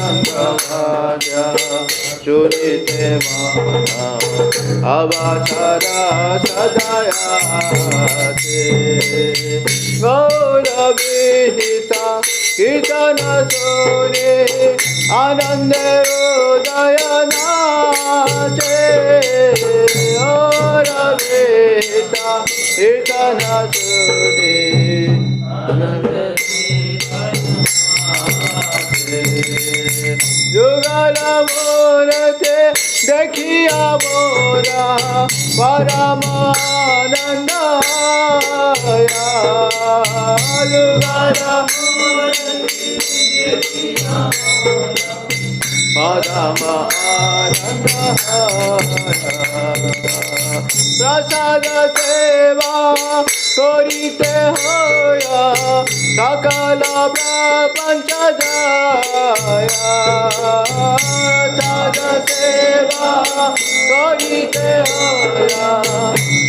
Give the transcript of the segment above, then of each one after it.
नन्दभाजा चुरिते माना अवसरा सदयाते गौरविहिता कीर्तन सुने आनंद हृदय नाचे गौरविहिता कीर्तन सुने जुगल मूर्ति देखिया मोरा परमानंद आया जुगल मूर्ति देखिया मोरा परमानंद प्रसाद सेवा करिते होया सकल प्रपंच जाया प्रसाद सेवा करिते होया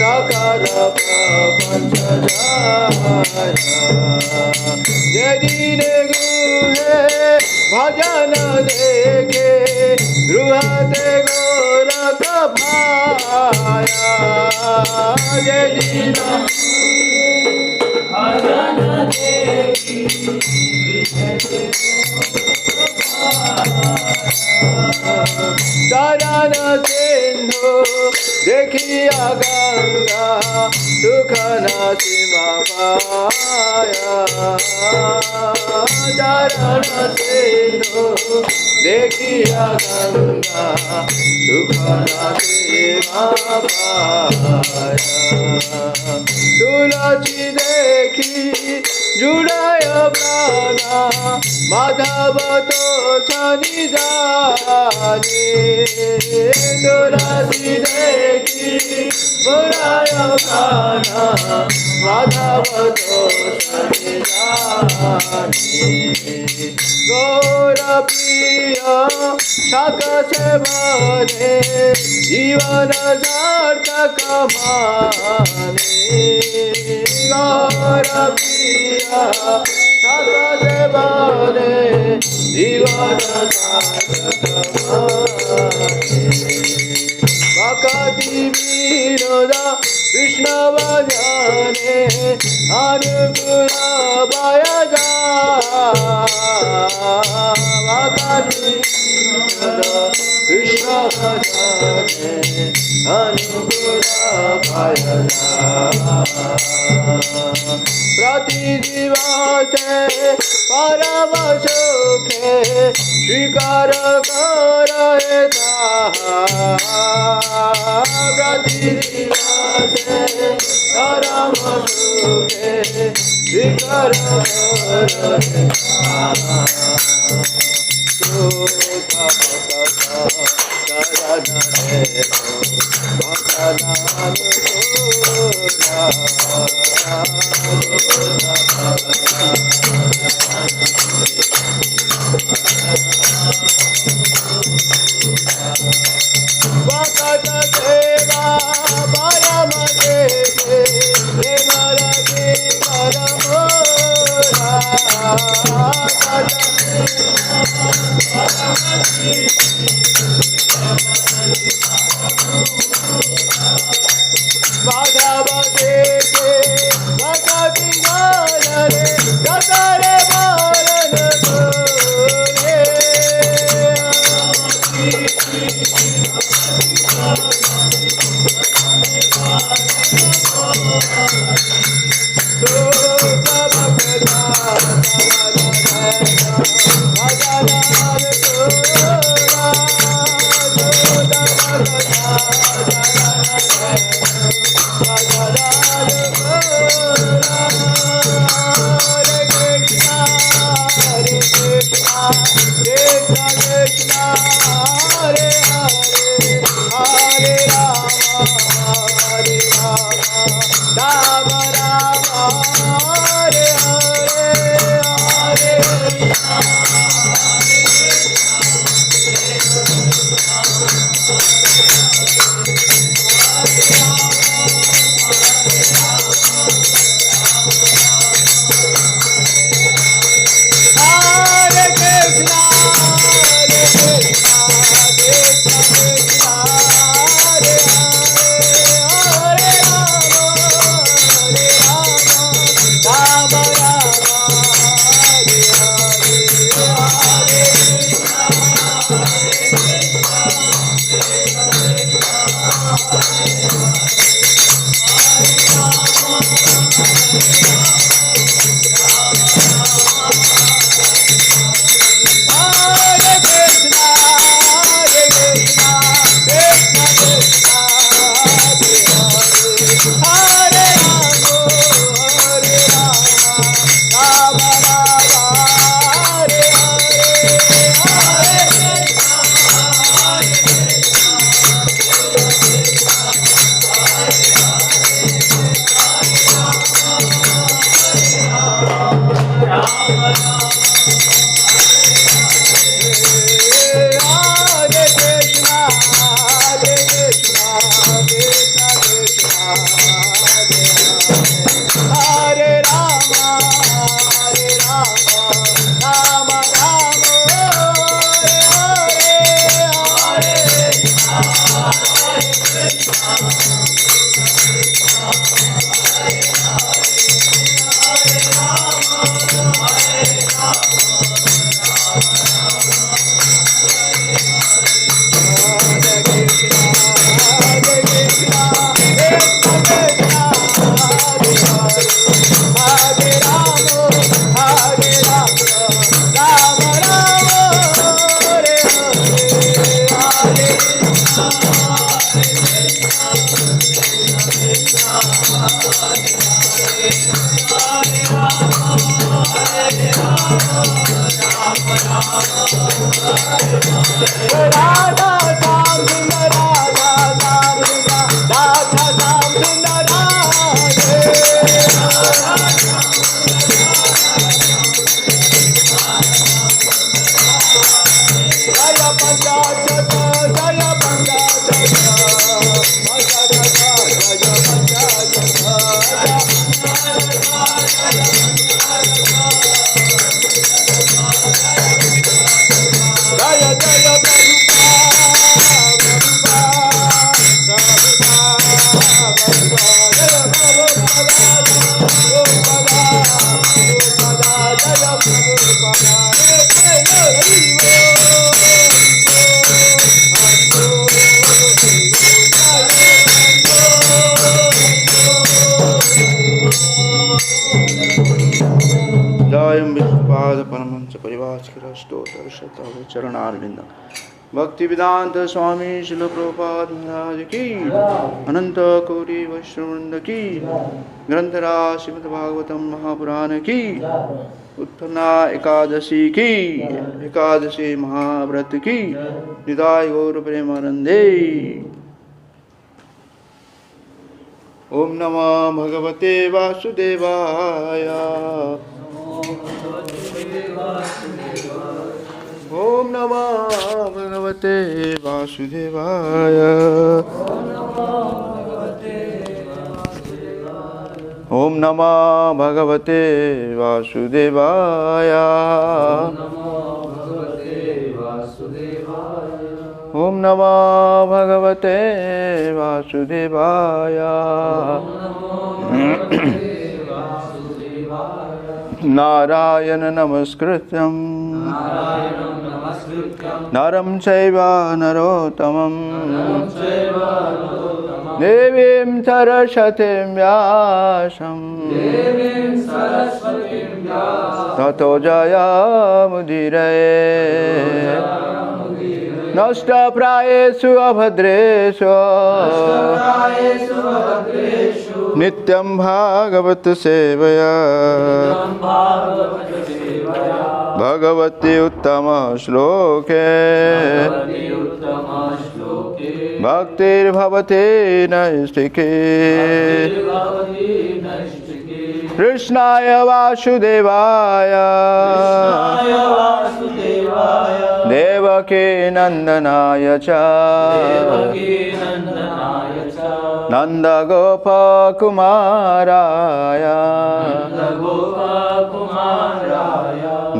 सकल प्रपंच जाया यदि गृहे भजन देखे गृहते गोरख भाया यदि भजन देखी चरण सिंधु देखिया गंगा सुख न सीमा पाया चरण सिंधु देखिया गंगा सुख न सीमा पाया तुलसी देखी जुड़ाय प्राणा माधव तो सनिधाने तुलसी देखी जुड़ाय प्राणा माधव तो सनिधाने गौर प्रिय सक से बने जीवन सार्थक माने गौर प्रिय सक से बने जीवन सार्थक माने भक्ति विनोद कृष्ण भजने अनुकूल भय भक्ति विनोद कृष्ण भजने अनुकूल भय प्रति दिवसे परम सुखे स्वीकार करे प्रति दिवसे परम सुखे स्वीकार करे Hare Krishna चरणारविंद भक्ति वेदांत स्वामी शिल प्रभुपाद महाराज की अनंत कोटि वैष्णववृंद की ग्रंथराज श्रीमद् भागवतम महापुराण की उत्पन्ना एकादशी की एकादशी महाव्रत की निताय गौर प्रेमानंदे। ओम नमो भगवते वासुदेवाय ओम नमो भगवते वासुदेवाय ओम नमो भगवते वासुदेवाय ओम नमो भगवते वासुदेवाय नारायण नमस्कृत्यं नरं चैव नरोत्तमं देवीं सरस्वतीं व्यासं ततो जयमुदीरये नष्टप्रायेषु अभद्रेषु नित्यं भागवत सेवया भगवती उत्तम श्लोके भक्तिर्भवति नैष्ठिकी कृष्णाय वासुदेवाय देवकी नंदनाय च नन्दगोपकुमाराय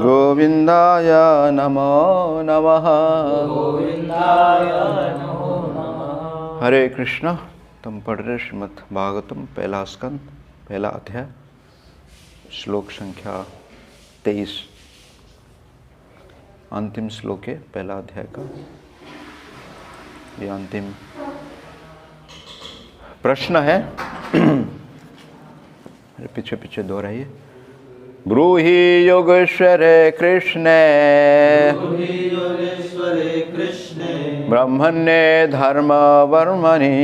गोविन्दाय नमो नमः। हरे कृष्ण। तुम पढ़ रहे श्रीमद् भागवतम पहला स्कंद पहला अध्याय श्लोक संख्या 23 अंतिम श्लोक है पहला अध्याय का। ये अंतिम प्रश्न है। पीछे पीछे दोहराइए। ब्रूहि योगेश्वरे कृष्णे ब्रह्मण्ये धर्म वर्मणि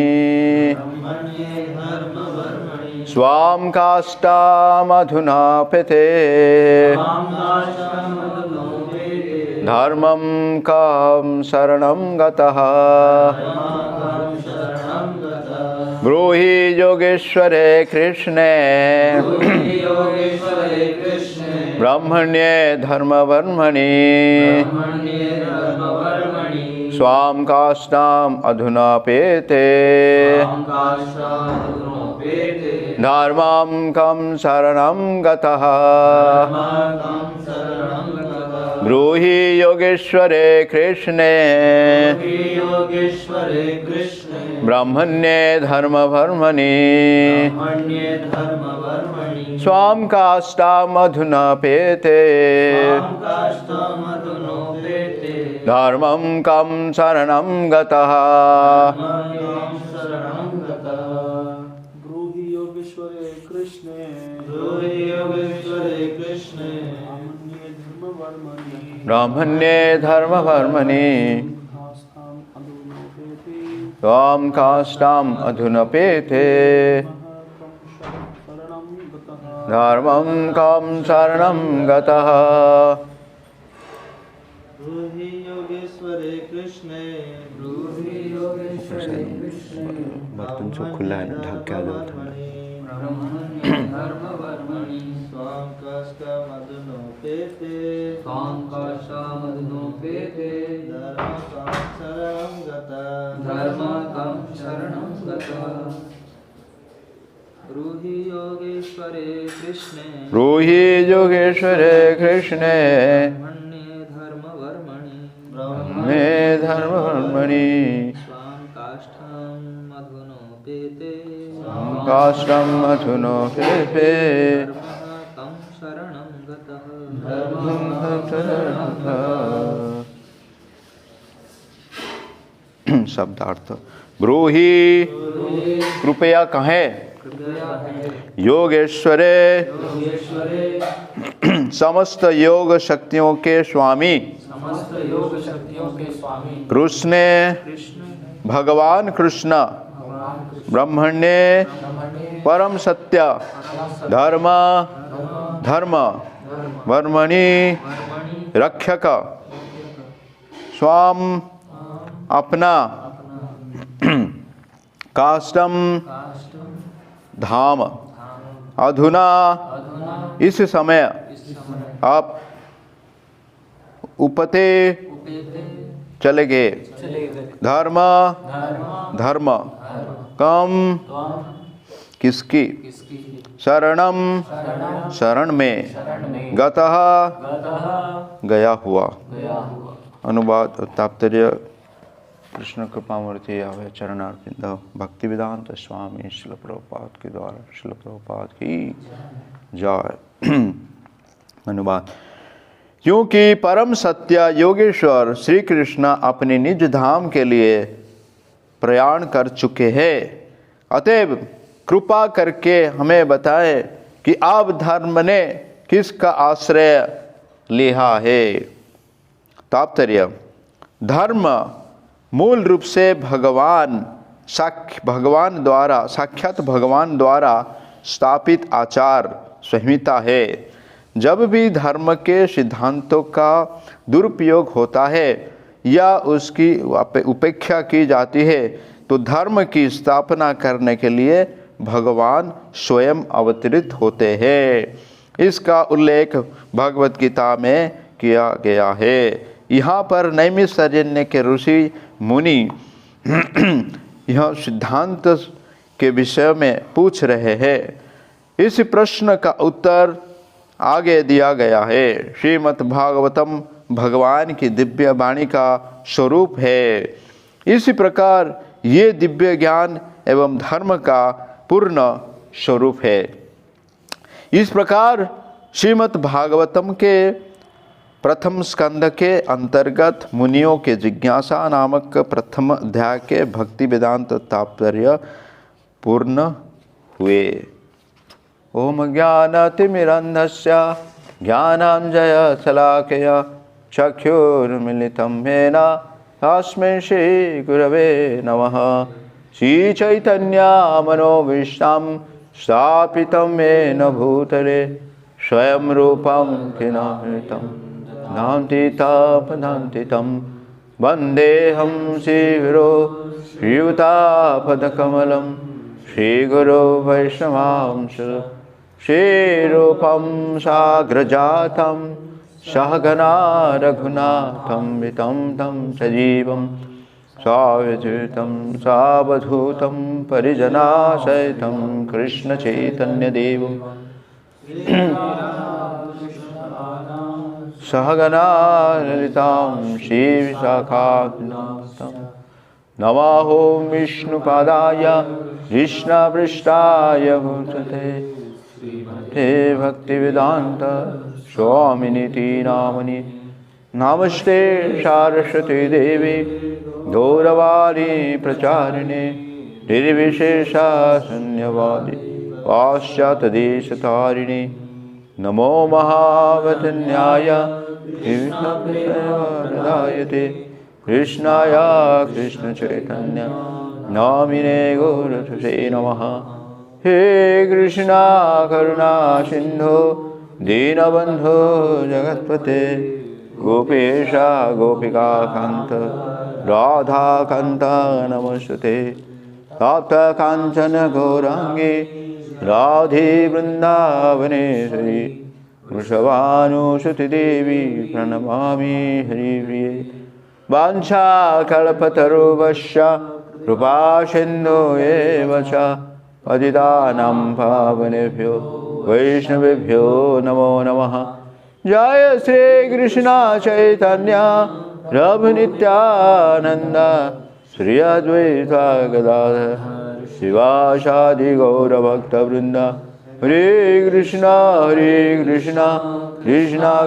स्वाम काष्ठामधुना पेते धर्मं काम शरणं गतः ब्रूहि योगेश्वरे कृष्णे ब्रह्मण्ये धर्मवर्मणि स्वाम काष्ठाम अधुना पेते धर्मं कं शरणं गतः ब्रूहि योगेश्वरे कृष्णे ब्रह्मण्ये धर्मवर्मणि स्वाम काष्ठाम अधुना पेते धर्मं कं शरणं गतः ब्रूहि योगेश्वरे कृष्णे ब्रह्मण्ये धर्मवर्मणि स्वाम काष्ठाम अधुना पेते धर्मं कं शरणं गतः। ब्रूहि योगेश्वरे कृष्णे ब्रूहि योगेश्वरे कृष्णे बर्तन जो खुला है ना ढक के आ जाओ ठंडा। धर्मवर्मणि स्वां कष्टमदनोपेते धर्मकं शरणं गतः। ब्रूहि योगेश्वरे कृष्णे ब्रूहि योगेश्वरे कृष्णे ब्रह्मणे धर्मवर्मणि स्वां काष्ठं मधुनोपेते काष्ठं मधुनोपेते धर्मकं शरणं गतः। शब्दार्थ ब्रूहि कृपया कहें योगेश्वरे समस्त योग शक्तियों के स्वामी कृष्ण भगवान कृष्ण ब्रह्मण्य परम सत्य धर्म वर्मणि रक्षक स्वाम अपना काष्ठम धाम अधुना इस समय आप उपते चले गए धर्म कम किसकी शरण में गतः गया हुआ। अनुवाद तात्पर्य कृष्ण कृपामूर्ति आवे चरणारविंद भक्ति वेदांत स्वामी श्रील प्रभुपाद के द्वारा श्रील प्रभुपाद की जय। अनुवाद क्योंकि परम सत्य योगेश्वर श्री कृष्ण अपने निज धाम के लिए प्रयाण कर चुके हैं, अतएव कृपा करके हमें बताएं कि अब धर्म ने किसका आश्रय लिया है। तात्पर्य धर्म मूल रूप से साक्षात भगवान द्वारा स्थापित आचार संहिता है। जब भी धर्म के सिद्धांतों का दुरुपयोग होता है या उसकी उपेक्षा की जाती है तो धर्म की स्थापना करने के लिए भगवान स्वयं अवतरित होते हैं। इसका उल्लेख भगवत गीता में किया गया है। यहाँ पर नैमिषारण्य के ऋषि मुनि यह सिद्धांत के विषय में पूछ रहे हैं। इस प्रश्न का उत्तर आगे दिया गया है। श्रीमद् भागवतम भगवान की दिव्य वाणी का स्वरूप है। इसी प्रकार ये दिव्य ज्ञान एवं धर्म का पूर्ण स्वरूप है। इस प्रकार श्रीमद् भागवतम के प्रथम स्कंद के अंतर्गत मुनियों के जिज्ञासा नामक प्रथम अध्याय के भक्ति वेदांत तात्पर्य पूर्ण हुए। ओम ज्ञानतिमिरन्धस्य ज्ञानाञ्जनशलाकया चक्षुरुन्मिलितं येन तस्मै श्रीगुरवे नमः। श्रीचैतन्यमनोभीष्टं स्थापितं येन भूतले स्वयं रूपं किनामृतं नान्तितापदान्तितं वन्देऽहं श्रीगुरो श्रीयुतापदकमलं श्रीगुरो वैष्णवांश श्रीरूपं साग्रजातं सहगना रघुनाथं वितं तं सजीवं सावधूतं सावधूतं परिजनासहितं कृष्णचैतन्यदेवं सहगना ललितां श्रीविशाखान्वितं नमाहो विष्णुपादाय कृष्णपृष्ठाय भूतले हे भक्तिवेदान्त स्वामिनिति नामनि। नमस्ते सारस्वती देवी गौरवाणी प्रचारिणे निर्विशेषशून्यवादी पाश्चात्यदेशतारिणे नमो महावदन्याय कृष्णप्रदायते कृष्णाय कृष्णचैतन्य नामिने गौरसुते नमः। हे कृष्णा करुणा सिंधु दीनबंधु जगत्पते गोपेशा गोपिका कांत राधा कांत नमस्ते तप्त कांचन गौरांगी राधे वृंदावनेश्वरी वृषभानुसुति देवी प्रणमामि हरिप्रिये वाञ्छाकल्पतरुभ्यश्च कृपा सिन्धुभ्येव च पतितानां पावनेभ्यो वैष्णवेभ्यो नमो नमः। जय श्री कृष्ण चैतन्य प्रभु नित्यानंद श्री अद्वैत गदाधर शिवासादि गौरभक्तवृंद हरे कृष्णा कृष्ण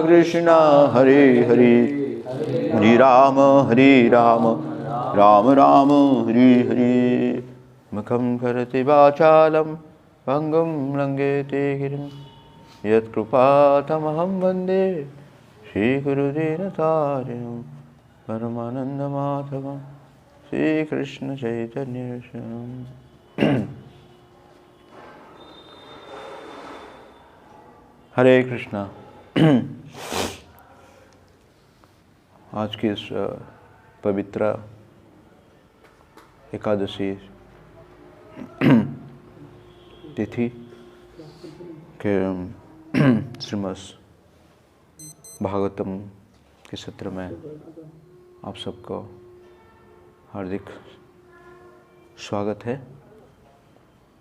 कृष्ण हरे हरे हरे राम राम राम हरे हरे। मुखं करोति वाचालं भंगुं लंघयते गिरिं यत्कृपातमहं वन्दे श्रीगुरुदीनतारिणं परमानन्दमाधवं श्रीकृष्णचैतन्यदेवम्। हरे कृष्णा। आज की इस पवित्र एकादशी तिथि के श्रीमद् भागवतम के सत्र में आप सबको हार्दिक स्वागत है।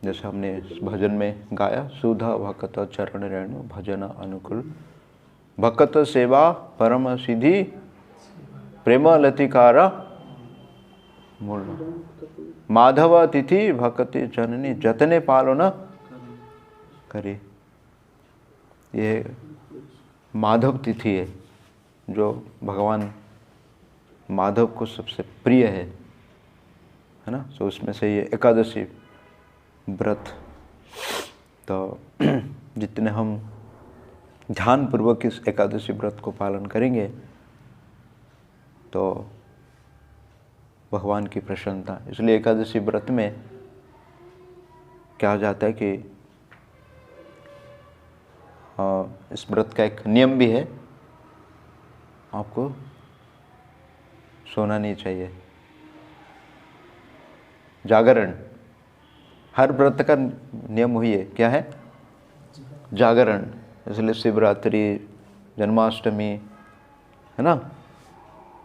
जैसे हमने इस भजन में गाया, सुधा भक्त चरण रेणु भजन अनुकूल भक्त सेवा परम सिद्धि प्रेम लतिकारा मूल माधव तिथि भक्ति जननी जतने पालो न करे। ये माधव तिथि है जो भगवान माधव को सबसे प्रिय है ना। तो उसमें से ये एकादशी व्रत, तो जितने हम ध्यान पूर्वक इस एकादशी व्रत को पालन करेंगे तो भगवान की प्रसन्नता। इसलिए एकादशी व्रत में कहा जाता है कि इस व्रत का एक नियम भी है, आपको सोना नहीं चाहिए। जागरण, हर व्रत का नियम वही है, क्या है? जागरण। इसलिए शिवरात्रि, जन्माष्टमी, है ना,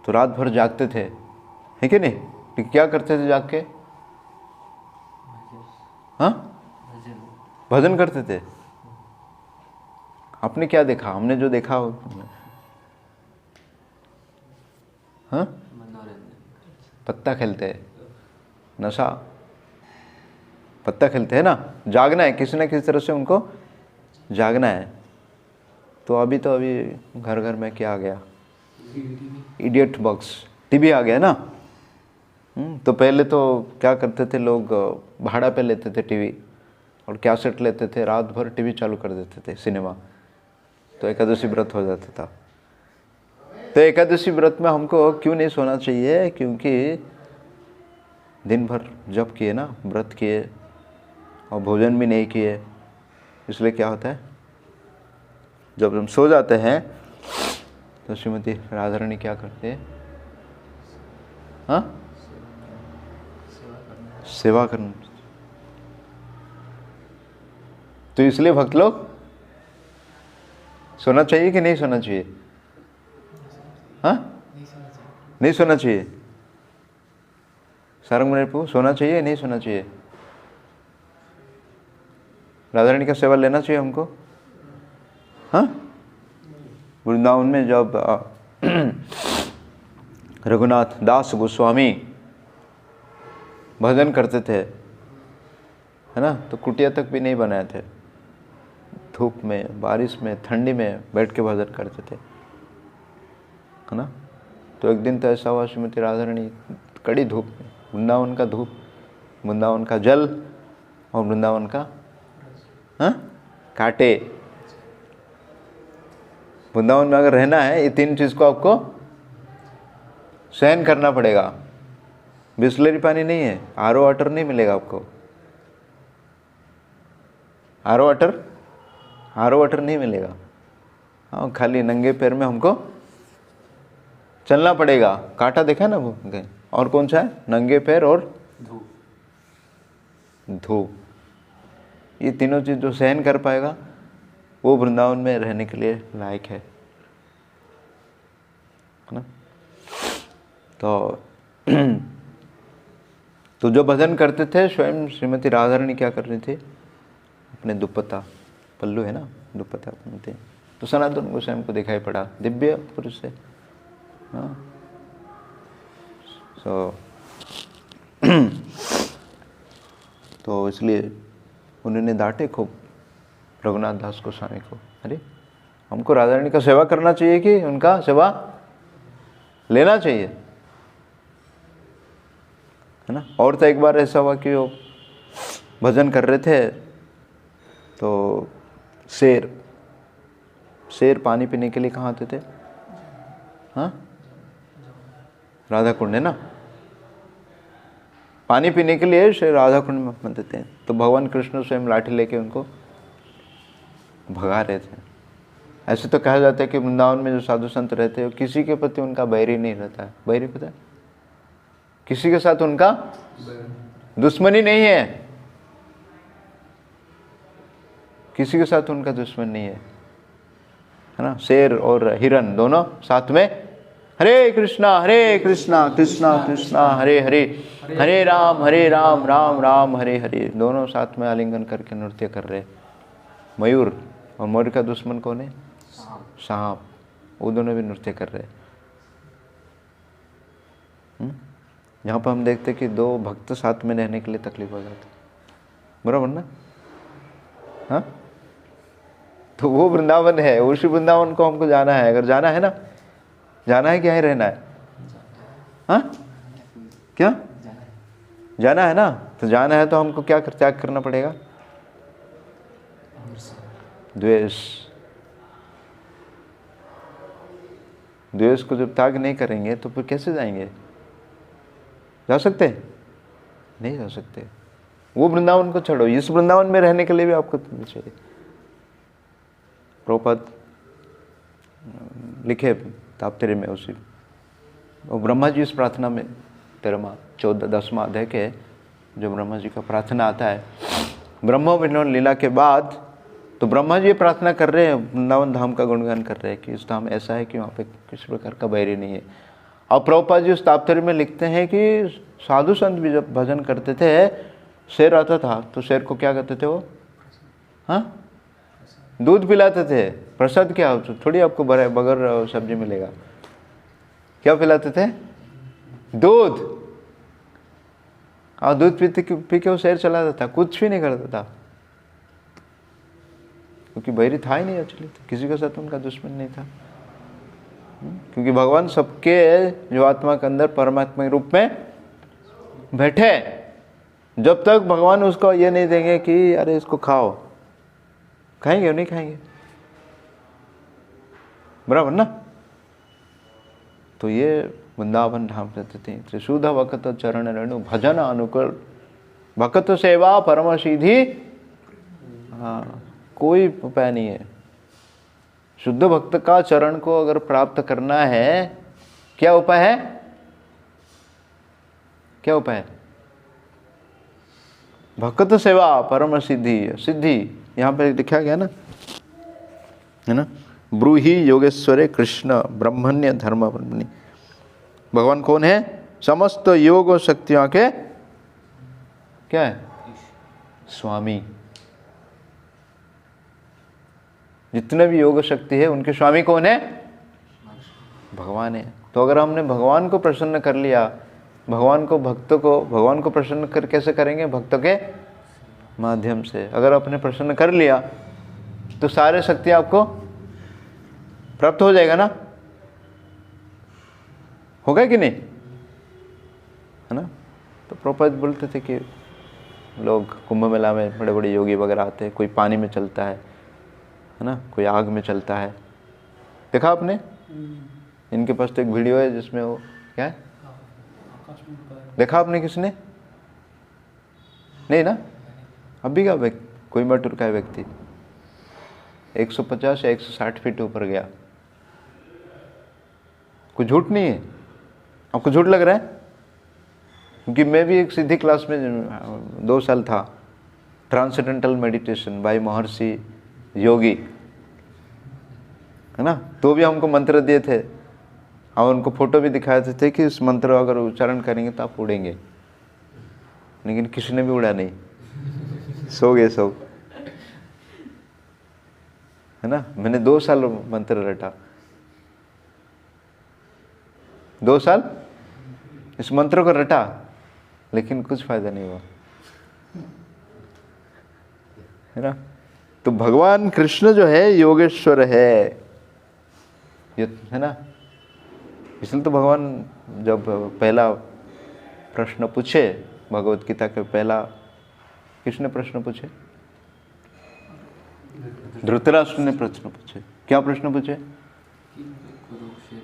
तो रात भर जागते थे, है कि नहीं? तो क्या करते थे जाग के? हाँ, भजन करते थे। आपने क्या देखा? हमने जो देखा, हाँ, पत्ता खेलते हैं, नशा, पत्ता खेलते हैं ना। जागना है, किसी न किसी तरह से उनको जागना है। तो अभी घर घर में क्या आ गया? इडियट बॉक्स, टीवी आ गया ना। तो पहले तो क्या करते थे लोग, भाड़ा पे लेते थे टीवी और कैसेट लेते थे, रात भर टीवी चालू कर देते थे, सिनेमा। तो एकादशी व्रत हो जाता था। तो एकादशी व्रत में हमको क्यों नहीं सोना चाहिए? क्योंकि दिन भर जप किए ना, व्रत किए और भोजन भी नहीं किए, इसलिए क्या होता है, जब हम सो जाते हैं तो श्रीमती राधा रानी क्या करते हैं? हाँ, सेवा करना। तो इसलिए भक्त लोग सोना चाहिए कि नहीं सोना चाहिए? हाँ, नहीं सोना चाहिए। सारंग मुनि प्रभु, सोना चाहिए नहीं सोना चाहिए? राधा रानी का सेवा लेना चाहिए हमको। हाँ, वृंदावन में जब रघुनाथ दास गोस्वामी भजन करते थे, है ना, तो कुटिया तक भी नहीं बनाए थे। धूप में, बारिश में, ठंडी में बैठ के भजन करते थे, है ना। तो एक दिन तो ऐसा हुआ, श्रीमती राधा रानी कड़ी धूप में, वृंदावन का धूप, वृंदावन का जल और वृंदावन का कांटे। वृंदावन में अगर रहना है, ये तीन चीज़ को आपको सहन करना पड़ेगा। बिस्लरी पानी नहीं है, आरओ वाटर नहीं मिलेगा आपको, आरो वाटर नहीं मिलेगा। हाँ, खाली नंगे पैर में हमको चलना पड़ेगा। कांटा देखा ना वो गए। और कौन सा है? नंगे पैर और धूप। ये तीनों चीज जो सहन कर पाएगा वो वृंदावन में रहने के लिए लायक है ना। तो जो भजन करते थे, स्वयं श्रीमती राधा रानी क्या कर रही थी? अपने दुपट्टा, पल्लू है ना, दुपट्टा पहनते। तो सनातन गोस्वामी को दिखाई पड़ा, दिव्य पुरुष है। हाँ, तो इसलिए उन्होंने डांटे खूब रघुनाथ दास गोस्वामी को। अरे हमको राधा रानी का सेवा करना चाहिए कि उनका सेवा लेना चाहिए, है ना। और तो एक बार ऐसा हुआ कि वो भजन कर रहे थे तो शेर पानी पीने के लिए कहाँ आते थे? हाँ, राधा कुंड है ना। पानी पीने के लिए शेर राधा कुंड में बनते थे। तो भगवान कृष्ण स्वयं लाठी लेके उनको भगा रहे थे। ऐसे तो कहा जाता है कि वृंदावन में जो साधु संत रहते हैं किसी के प्रति उनका बैरी नहीं रहता है। बैरी पता है? किसी के साथ उनका दुश्मनी नहीं है, किसी के साथ उनका दुश्मन नहीं है ना। शेर और हिरन दोनों साथ में हरे कृष्णा कृष्णा कृष्णा हरे हरे, हरे राम राम राम हरे हरे, दोनों साथ में आलिंगन करके नृत्य कर रहे। मयूर और मयूर का दुश्मन कौन है? सांप। वो दोनों भी नृत्य कर रहे। यहाँ पर हम देखते कि दो भक्त साथ में रहने के लिए तकलीफ हो जाती, बराबर ना। हाँ, तो वो वृंदावन है, उसी वृंदावन को हमको जाना है। अगर जाना है ना, जाना है क्या है, रहना है? हाँ, क्या जाना है ना। तो जाना है तो हमको क्या त्याग करना पड़ेगा? द्वेष को जब त्याग नहीं करेंगे तो फिर कैसे जाएंगे? जा सकते? नहीं जा सकते। वो वृंदावन को छोड़ो, इस वृंदावन में रहने के लिए भी आपको चाहिए। प्रभुपाद लिखे ताप्तर्य में उसी, और ब्रह्मा जी इस प्रार्थना में 10वां अध्याय के जो ब्रह्मा जी का प्रार्थना आता है ब्रह्म विनोद लीला के बाद, तो ब्रह्मा जी ये प्रार्थना कर रहे हैं, वृंदावन धाम का गुणगान कर रहे हैं कि इस धाम ऐसा है कि वहाँ पे किसी प्रकार का बैरी नहीं है। और प्रभुपाद जी उस ताप्तर्य में लिखते हैं कि साधु संत भी जब भजन करते थे, शेर आता था तो शेर को क्या करते थे वो? हाँ, दूध पिलाते थे। प्रसाद क्या हो, थोड़ी आपको बगैर सब्जी मिलेगा। क्या पिलाते थे? दूध। और दूध पी के वो शेर चला जाता था, कुछ भी नहीं करता था, क्योंकि बैरी था ही नहीं एक्चुअली, किसी के साथ उनका दुश्मन नहीं था। क्योंकि भगवान सबके जो आत्मा के अंदर परमात्मा के रूप में बैठे, जब तक भगवान उसको ये नहीं देंगे कि अरे इसको खाओ, खाएंगे नहीं खाएंगे, बराबर ना। तो ये वृंदावन धाम रहते थे। त्रिशुद्ध भक्त चरण रेणु भजन अनुकूल भक्त सेवा परम सीधी। हाँ, कोई उपाय नहीं है। शुद्ध भक्त का चरण को अगर प्राप्त करना है, क्या उपाय है? क्या उपाय है? भक्त सेवा परम सिद्धि। सिद्धि यहाँ पे लिखा गया ना, है ना। ब्रूहि योगेश्वरे कृष्ण ब्रह्मण्य धर्म ब्रह्मणि। भगवान कौन है? समस्त योग और शक्तियों के क्या है? स्वामी। जितने भी योग शक्ति है उनके स्वामी कौन है? भगवान है। तो अगर हमने भगवान को प्रसन्न कर लिया, भगवान को प्रसन्न कर कैसे करेंगे? भक्तों के माध्यम से। अगर आपने प्रसन्न कर लिया तो सारे शक्ति आपको प्राप्त हो जाएगा ना, होगा कि नहीं, है ना। तो प्रभुपाद बोलते थे कि लोग कुंभ मेला में बड़े बड़े योगी वगैरह आते हैं, कोई पानी में चलता है ना, कोई आग में चलता है। देखा आपने? इनके पास तो एक वीडियो है जिसमें वो क्या है, देखा आपने? किसने नहीं ना? अभी का कोयम्बटूर का व्यक्ति 150 या 160 फीट ऊपर गया। कुछ झूठ नहीं है, आपको झूठ लग रहा है? क्योंकि मैं भी एक सीधी क्लास में 2 साल था, ट्रांसेंडेंटल मेडिटेशन बाय महर्षि योगी, है ना। तो भी हमको मंत्र दिए थे, हम उनको फोटो भी दिखाए थे कि इस मंत्र अगर उच्चारण करेंगे तो आप उड़ेंगे, लेकिन किसी ने भी उड़ा नहीं, सो गए सब, है ना। मैंने 2 साल मंत्र रटा, 2 साल इस मंत्र को रटा, लेकिन कुछ फायदा नहीं हुआ, है ना। तो भगवान कृष्ण जो है योगेश्वर है ना। इसलिए तो भगवान जब पहला प्रश्न पूछे भगवत गीता के, पहला किसने प्रश्न पूछे? धृतराष्ट्र ने प्रश्न पूछे। क्या प्रश्न पूछे?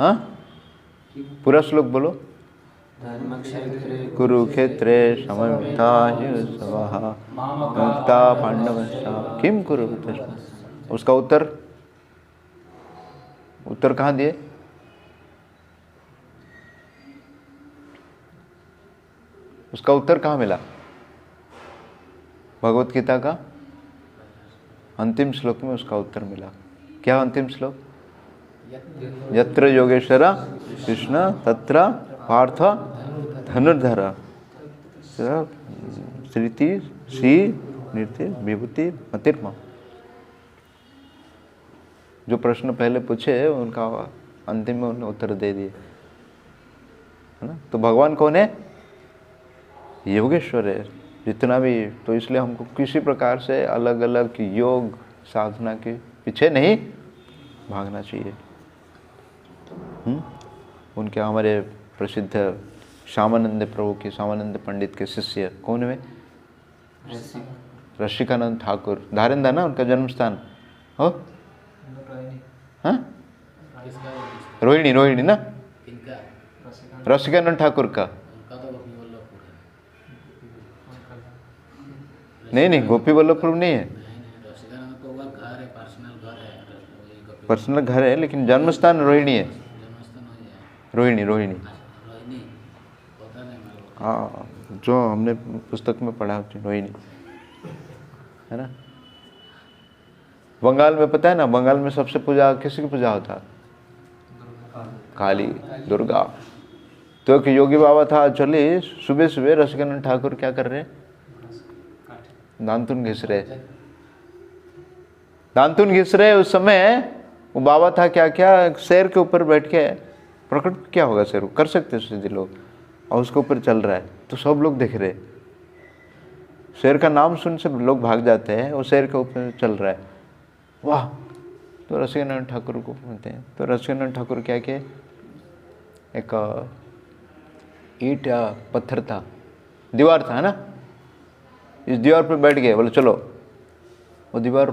हाँ, पूरा श्लोक बोलो। कुरुक्षेत्रे समवेतायुत्सवः मुक्ता पांडवश्च किम कुरुते। उसका उत्तर कहाँ दिए? उसका उत्तर कहाँ मिला? भगवत गीता का अंतिम श्लोक में उसका उत्तर मिला। क्या अंतिम श्लोक? यत्र योगेश्वर कृष्ण तत्र पार्थ धनुर्धर श्रीति श्री नृत्य विभूति मतिर्मा। जो प्रश्न पहले पूछे उनका अंतिम में उन्होंने उत्तर दे दिए, है ना। तो भगवान कौन है? योगेश्वर है जितना भी। तो इसलिए हमको किसी प्रकार से अलग अलग योग साधना के पीछे नहीं भागना चाहिए। उनके हमारे प्रसिद्ध श्यामानंद प्रभु के, श्यामानंद पंडित के शिष्य कौन है? रसिकानंद ठाकुर, धारिंदा ना उनका जन्म स्थान हो। हाँ, रोहिणी ना, रसिकानंद ठाकुर का। नहीं, गोपी वल्लभपुर नहीं है, पर्सनल घर है, लेकिन जन्म स्थान रोहिणी है। रोहिणी हाँ, जो हमने पुस्तक में पढ़ा रोहिणी, है ना। बंगाल में पता है ना, बंगाल में सबसे पूजा किसी की पूजा होता? काली, दुर्गा। तो एक योगी बाबा था, चलिए सुबह सुबह रसिकानंद ठाकुर क्या कर रहे? दांतुन घिस रहे। उस समय वो बाबा था क्या शेर के ऊपर बैठ के, प्रकट क्या होगा शेर कर सकते सीधे लोग, और उसके ऊपर चल रहा है, तो सब लोग देख रहे। शेर का नाम सुन से लोग भाग जाते हैं, वो शेर के ऊपर चल रहा है, वाह। तो रसिकानंद ठाकुर को बोलते हैं। तो रसिकानंद ठाकुर क्या किए, एक ईंट या पत्थर था, दीवार था, है ना, इस दीवार पर बैठ गए, बोले चलो। वो दीवार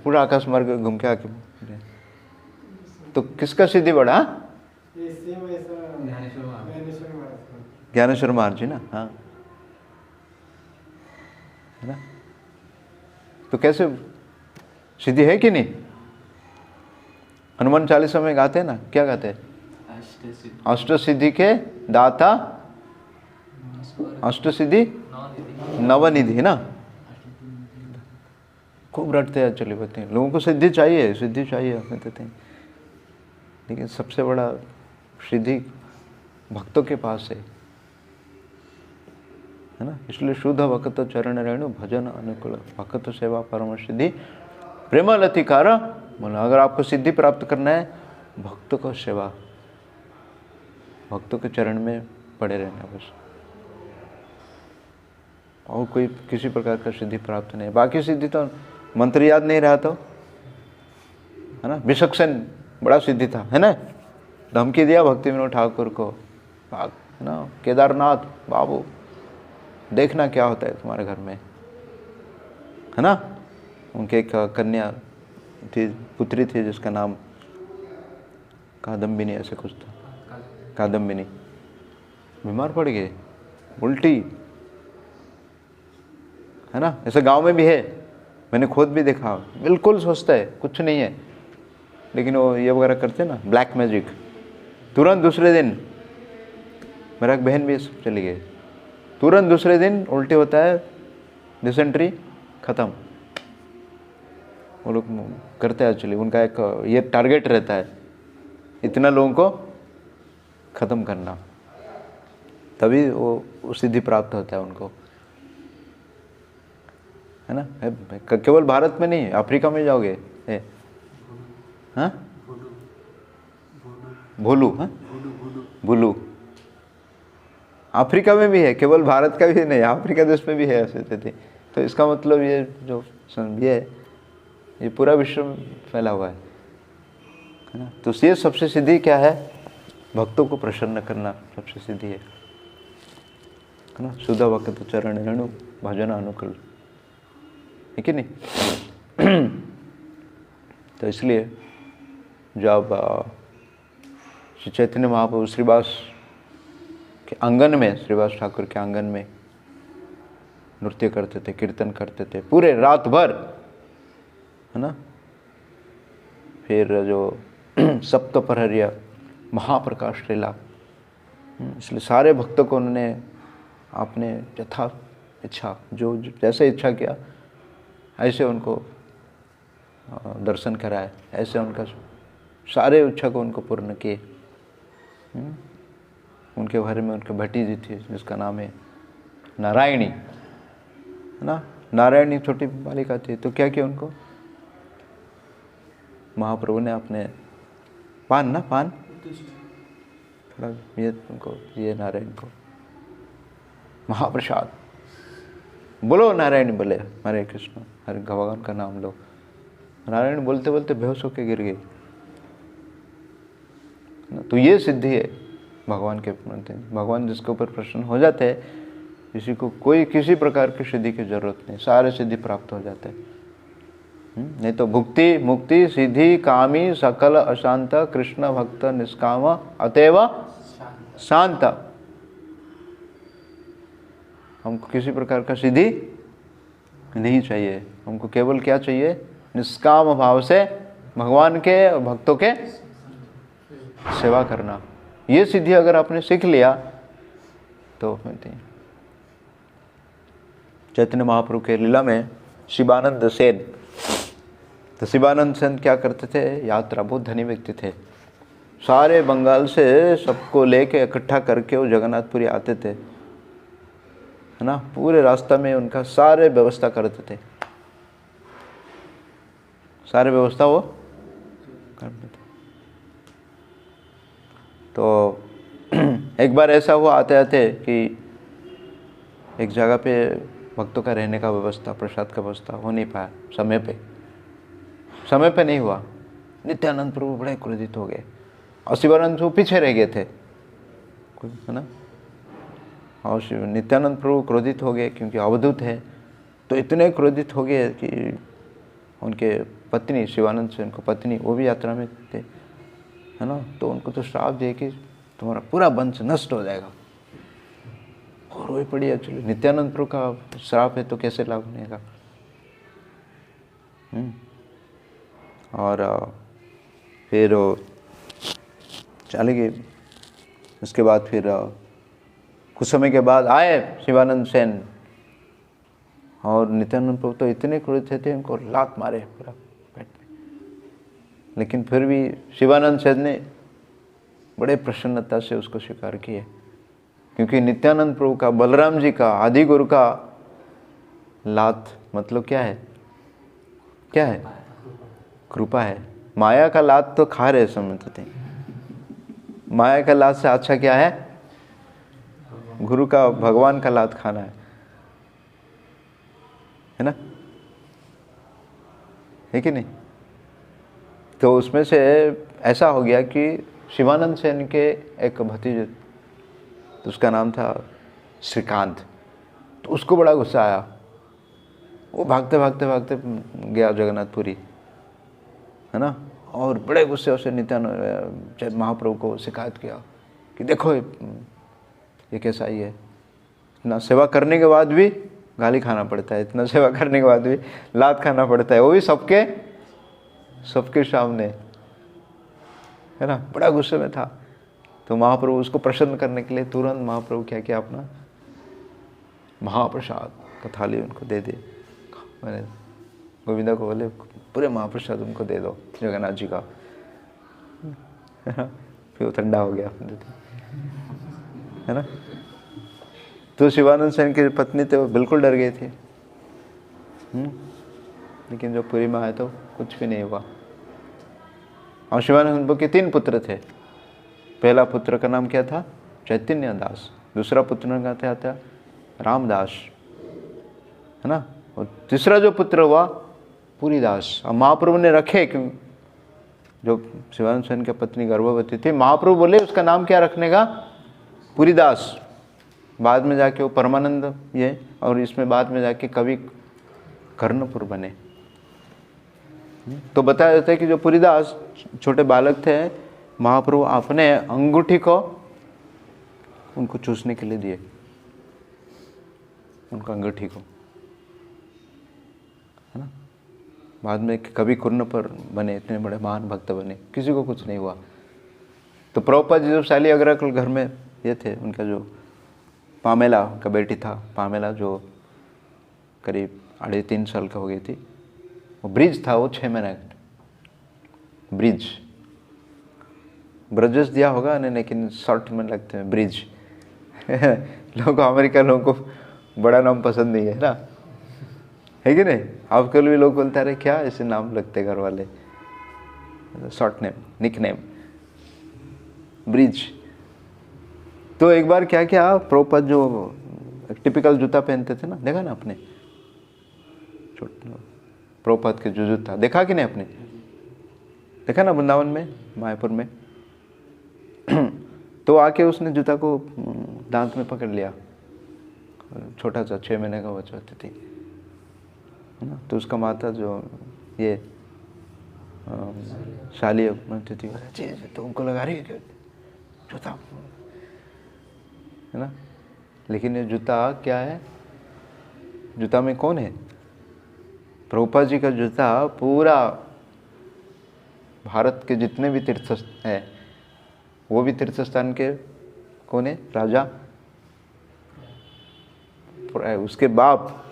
पूरा आकाश मार्ग घूम के आके, तो किसका सिद्धि बढ़ा? ज्ञानेश्वर महाराज जी ना। हाँ, है ना। तो कैसे सिद्धि है कि नहीं? हनुमान चालीसा में गाते हैं ना, क्या गाते हैं? अष्ट सिद्धि के दाता, अष्ट सिद्धि नवनिधि, है ना। खूब रटते हैं, चले बताते हैं लोगों को सिद्धि चाहिए कहते हैं, लेकिन सबसे बड़ा सिद्धि भक्तों के पास है ना। इसलिए शुद्ध भक्त चरण रेणु भजन अनुकूल भक्त सेवा परम सिद्धि प्रेम लतिकार। बोला अगर आपको सिद्धि प्राप्त करना है, भक्तों को सेवा, भक्तों के चरण में पड़े रहना बस, और कोई किसी प्रकार का सिद्धि प्राप्त नहीं। बाकी सिद्धि तो मंत्र याद नहीं रहा तो, है ना। विचक्षण बड़ा सिद्धि था, है ना, धमकी दिया भक्ति विनोद ठाकुर को, भाग, है ना, केदारनाथ बाबू देखना क्या होता है तुम्हारे घर में, है ना। उनके एक कन्या थी, पुत्री थी, जिसका नाम कादम्बिनी ऐसे कुछ था, कादम्बिनी। बीमार पड़ गए, उल्टी, है ना। ऐसे गांव में भी है, मैंने खुद भी देखा, बिल्कुल स्वस्थ है, कुछ नहीं है, लेकिन वो ये वगैरह करते हैं ना ब्लैक मैजिक, तुरंत दूसरे दिन, मेरा एक बहन भी चली गई, तुरंत दूसरे दिन उल्टी होता है, डिसेंट्री ख़त्म। वो लोग करते हैं एक्चुअली, उनका एक ये टारगेट रहता है, इतना लोगों को ख़त्म करना, तभी वो सिद्धि प्राप्त होता है उनको, है ना। केवल भारत में नहीं, अफ्रीका में जाओगे है, हाँ भोलू, हाँ भोलू, अफ्रीका में भी है, केवल भारत का भी नहीं, अफ्रीका देश में भी है ऐसे स्थिति। तो इसका मतलब ये जो ये है, ये पूरा विश्व में फैला हुआ है ना। तो ये सबसे सीधी क्या है, भक्तों को प्रसन्न करना सबसे सीधी है ना। सुधा वक्त चरण रेणु भजन अनुकूल, है कि नहीं। तो इसलिए जब श्री चैतन्य महाप्रभु श्रीवास के आंगन में, श्रीवास ठाकुर के आंगन में नृत्य करते थे, कीर्तन करते थे पूरे रात भर, है ना। फिर जो सप्तप्रहरिया महाप्रकाश लीला, इसलिए सारे भक्तों को उन्होंने अपने यथा इच्छा, जो जैसे इच्छा किया ऐसे उनको दर्शन कराए, ऐसे उनका सारे इच्छा को उनको पूर्ण किए। उनके घर में उनके भतीजी थी जिसका नाम है नारायणी, है ना। नारायणी छोटी बालिका थी, तो क्या किया उनको महाप्रभु ने अपने पान थोड़ा ये उनको ये नारायण को महाप्रसाद, बोलो नारायण, बोले हरे कृष्ण, हरे भगवान का नाम लो। नारायण बोलते बोलते बेहोश होकर गिर गई। तो ये सिद्धि है भगवान के प्रति। भगवान जिसके ऊपर प्रसन्न हो जाते हैं, किसी को कोई किसी प्रकार की सिद्धि की जरूरत नहीं, सारे सिद्धि प्राप्त हो जाते हैं। नहीं तो भुक्ति मुक्ति सिद्धि कामी सकल अशांत कृष्ण भक्त निष्काम अतएव शांत। हमको किसी प्रकार का सिद्धि नहीं चाहिए, हमको केवल क्या चाहिए, निष्काम भाव से भगवान के भक्तों के सेवा करना। ये सिद्धि अगर आपने सीख लिया तो चैतन्य महाप्रभु के लीला में शिवानंद सेन, तो शिवानंद सेन क्या करते थे, यात्रा, बहुत धनी व्यक्ति थे, सारे बंगाल से सबको लेके इकट्ठा करके वो जगन्नाथपुरी आते थे, है ना। पूरे रास्ता में उनका सारे व्यवस्था करते थे, सारे व्यवस्था वो करते थे। तो एक बार ऐसा हुआ आते आते कि एक जगह पे भक्तों का रहने का व्यवस्था, प्रसाद का व्यवस्था हो नहीं पाया, समय पे नहीं हुआ। नित्यानंद प्रभु बड़े क्रोधित हो गए और शिवानंद प्रभु पीछे रह गए थे, है ना। और नित्यानंद प्रभु क्रोधित हो गए क्योंकि अवधूत है, तो इतने क्रोधित हो गए कि उनके पत्नी, शिवानंद से उनको पत्नी, वो भी यात्रा में थे, है ना। तो उनको तो श्राप दिए कि तुम्हारा पूरा वंश नष्ट हो जाएगा, और रोई पड़ी। एक्चुअली नित्यानंद प्रभु का श्राप है तो कैसे लागू नहीं होगा। और फिर चले गए। उसके बाद फिर कुछ समय के बाद आए शिवानंद सेन, और नित्यानंद प्रभु तो इतने क्रोधित थे, उनको लात मारे पूरा पेट में। लेकिन फिर भी शिवानंद सेन ने बड़े प्रसन्नता से उसको स्वीकार किए, क्योंकि नित्यानंद प्रभु का, बलराम जी का, आदि गुरु का लात मतलब क्या है, क्या है, कृपा है। माया का लात तो खा रहे समझते थे, माया का लात से अच्छा क्या है, गुरु का, भगवान का लात खाना है ना, है कि नहीं। तो उसमें से ऐसा हो गया कि शिवानंद सेन के एक भतीजे, तो उसका नाम था श्रीकांत, तो उसको बड़ा गुस्सा आया। वो भागते भागते भागते गया जगन्नाथपुरी, है ना, और बड़े गुस्से से नित्यानंद महाप्रभु को शिकायत किया कि देखो ये कैसा ही है, इतना सेवा करने के बाद भी गाली खाना पड़ता है, इतना सेवा करने के बाद भी लात खाना पड़ता है, वो भी सबके सामने, है ना। बड़ा गुस्से में था। तो महाप्रभु उसको प्रसन्न करने के लिए तुरंत महाप्रभु क्या किया, अपना महाप्रसाद का थाली उनको दे दिए। मैंने गोविंदा को बोले पूरे महाप्रसाद उनको दे दो जगन्नाथ जी का, है ना। फिर वो ठंडा हो गया, है ना। तो शिवानंद सेन की पत्नी तो बिल्कुल डर गई थी, लेकिन जो पुरी में आए तो कुछ भी नहीं हुआ। और शिवानंद के 3 पुत्र थे। पहला पुत्र का नाम क्या था, चैतन्य दास। दूसरा पुत्र का क्या था, रामदास, है ना। और तीसरा जो पुत्र हुआ पुरीदास। और महाप्रभु ने रखे, क्यों, जो शिवानंद सेन की पत्नी गर्भवती थी, महाप्रभु बोले उसका नाम क्या रखने का, पुरीदास। बाद में जाके वो परमानंद ये, और इसमें बाद में जाके कवि कर्णपुर बने। तो बताया जाता है कि जो पुरीदास छोटे बालक थे, महाप्रभु अपने अंगूठी को उनको चूसने के लिए दिए, उनका अंगूठी को, है ना। बाद में कवि कर्णपुर बने, इतने बड़े महान भक्त बने, किसी को कुछ नहीं हुआ। तो प्रभुपाद जी जब शाली अग्रवाल घर में ये थे, उनका जो पामेला का बेटी था, पामेला जो करीब 3.5 साल का हो गई थी, वो ब्रिज था, वो 6 महीने ब्रिज, ब्रजेस दिया होगा नहीं, लेकिन शॉर्ट में लगते हैं ब्रिज। लोगों को, अमेरिका लोगों को बड़ा नाम पसंद नहीं है ना, है कि नहीं। आजकल भी लोग बोलते रहे क्या ऐसे नाम लगते घर वाले, शॉर्ट नेम, निक नेम, ब्रिज। तो एक बार क्या किया, प्रभुपाद जो टिपिकल जूता पहनते थे ना, देखा ना आपने, प्रभुपाद के जो जूता देखा कि नहीं आपने, देखा ना वृंदावन में, मायापुर में। तो आके उसने जूता को दांत में पकड़ लिया, छोटा सा 6 महीने का बच्चा होती थी ना। तो उसका माता जो ये शाली बनती थी, तो उनको लगा रही है जूता, है ना। लेकिन ये जूता क्या है, जूता में कौन है, प्रभुपाद जी का जूता पूरा भारत के जितने भी तीर्थ है, वो भी तीर्थ स्थान के कौन है, राजा, उसके बाप,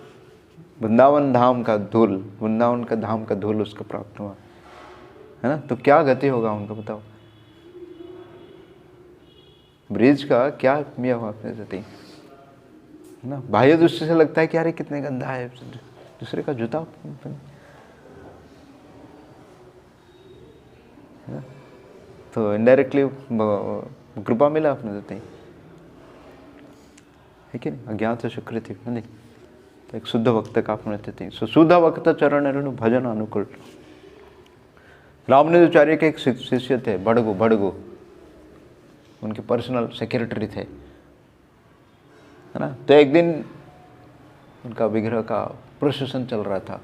वृंदावन धाम का धूल, वृंदावन का धाम का धूल उसको प्राप्त हुआ, है ना। तो क्या गति होगा उनका, बताओ। ब्रिज का क्या मिया हुआ अपने जाती, है ना। बाह्य दृष्टि से लगता है कि यार कितने गंदा है, दूसरे का जूता, तो इनडायरेक्टली कृपा मिला अपने देते है कि नहीं, अज्ञात शुक्र थी नहीं। तो एक शुद्ध भक्त का अपने देते हैं। शुद्ध भक्त चरण रेणु भजन अनुकूल। रामानुजाचार्य के एक शिष्य थे, बड़गु, उनके पर्सनल सेक्रेटरी थे, है ना। तो एक दिन उनका विग्रह का प्रोसेशन चल रहा था,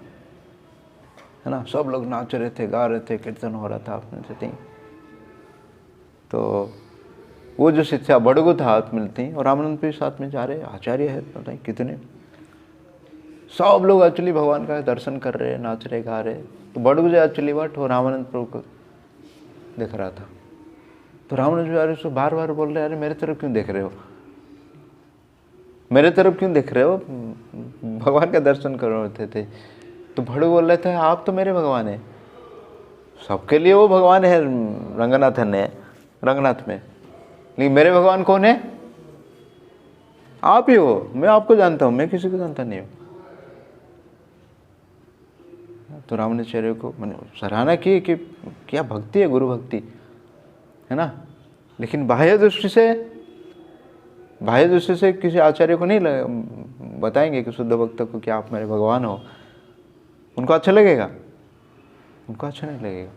है ना। सब लोग नाच रहे थे, गा रहे थे, कीर्तन हो रहा था अपने देते। तो वो जो शिष्या बड़गु था हाथ मिलती, और रामानंद भी साथ में जा रहे, आचार्य है पता नहीं कितने, सब लोग एक्चुअली भगवान का दर्शन कर रहे, नाच रहे, गा रहे। तो बड़गु जो एक्चुअली वट वो रामानंद प्रभु को देख रहा था। तो रामानंद जी बार बार बोल रहे, अरे मेरे तरफ क्यों देख रहे हो, मेरे तरफ क्यों देख रहे हो, भगवान का दर्शन कर रहे थे। तो बड़गु बोल रहे थे, आप तो मेरे भगवान है, सबके लिए वो भगवान है रंगनाथ में, लेकिन मेरे भगवान कौन है, आप ही हो, मैं आपको जानता हूं, मैं किसी को जानता नहीं हूं। तो रामानुजाचार्य को मैंने सराहना की कि क्या भक्ति है, गुरु भक्ति, है ना। लेकिन बाह्य दृष्टि से किसी आचार्य को नहीं बताएंगे कि शुद्ध भक्त को कि आप मेरे भगवान हो, उनको अच्छा लगेगा, उनको अच्छा नहीं लगेगा।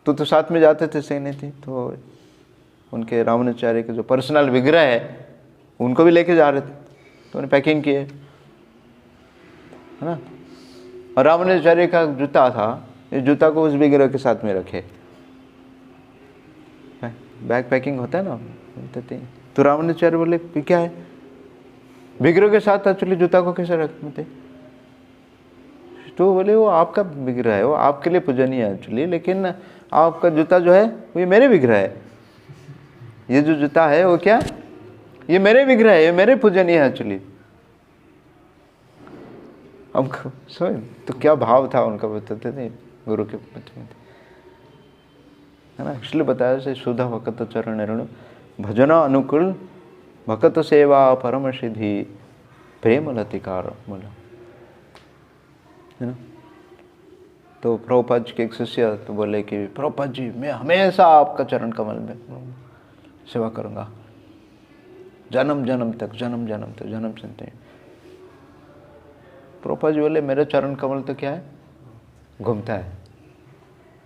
तो साथ में जाते थे, सही नहीं थी। तो उनके रामानुजाचार्य के जो पर्सनल विग्रह है उनको भी लेके जा रहे थे, तो उन्हें पैकिंग किए, है ना। और रामानुजाचार्य का जूता था, इस जूता को उस विग्रह के साथ में रखे, बैग पैकिंग होता है ना। तो रामानुजाचार्य बोले क्या है, विग्रह के साथ एक्चुअली जूता को कैसे रखते? तो बोले वो आपका विग्रह है, वो आपके लिए पूजनीय है एक्चुअली, लेकिन आपका जूता जो है वो ये मेरे विग्रह है। ये जो जूता है वो क्या, ये मेरे विग्रह है, ये मेरे पूजनीय है एक्चुअली। हमको समझ तो क्या भाव था उनका, बताते थे गुरु के प्रति, है ना। इसलिए बताया से सुधा भक्त चरण ऋण भजन अनुकूल भक्त सेवा परम सिद्धि प्रेम लतिकार बोला, है ना। तो प्रभुपाद जी के एक शिष्य तो बोले कि प्रभुपाद जी मैं हमेशा आपका चरण कमल में सेवा करूंगा, जन्म जन्म तक, जन्म जन्म तक, जन्म सुनते। प्रभुपाद जी बोले मेरे चरण कमल तो क्या है, घूमता है,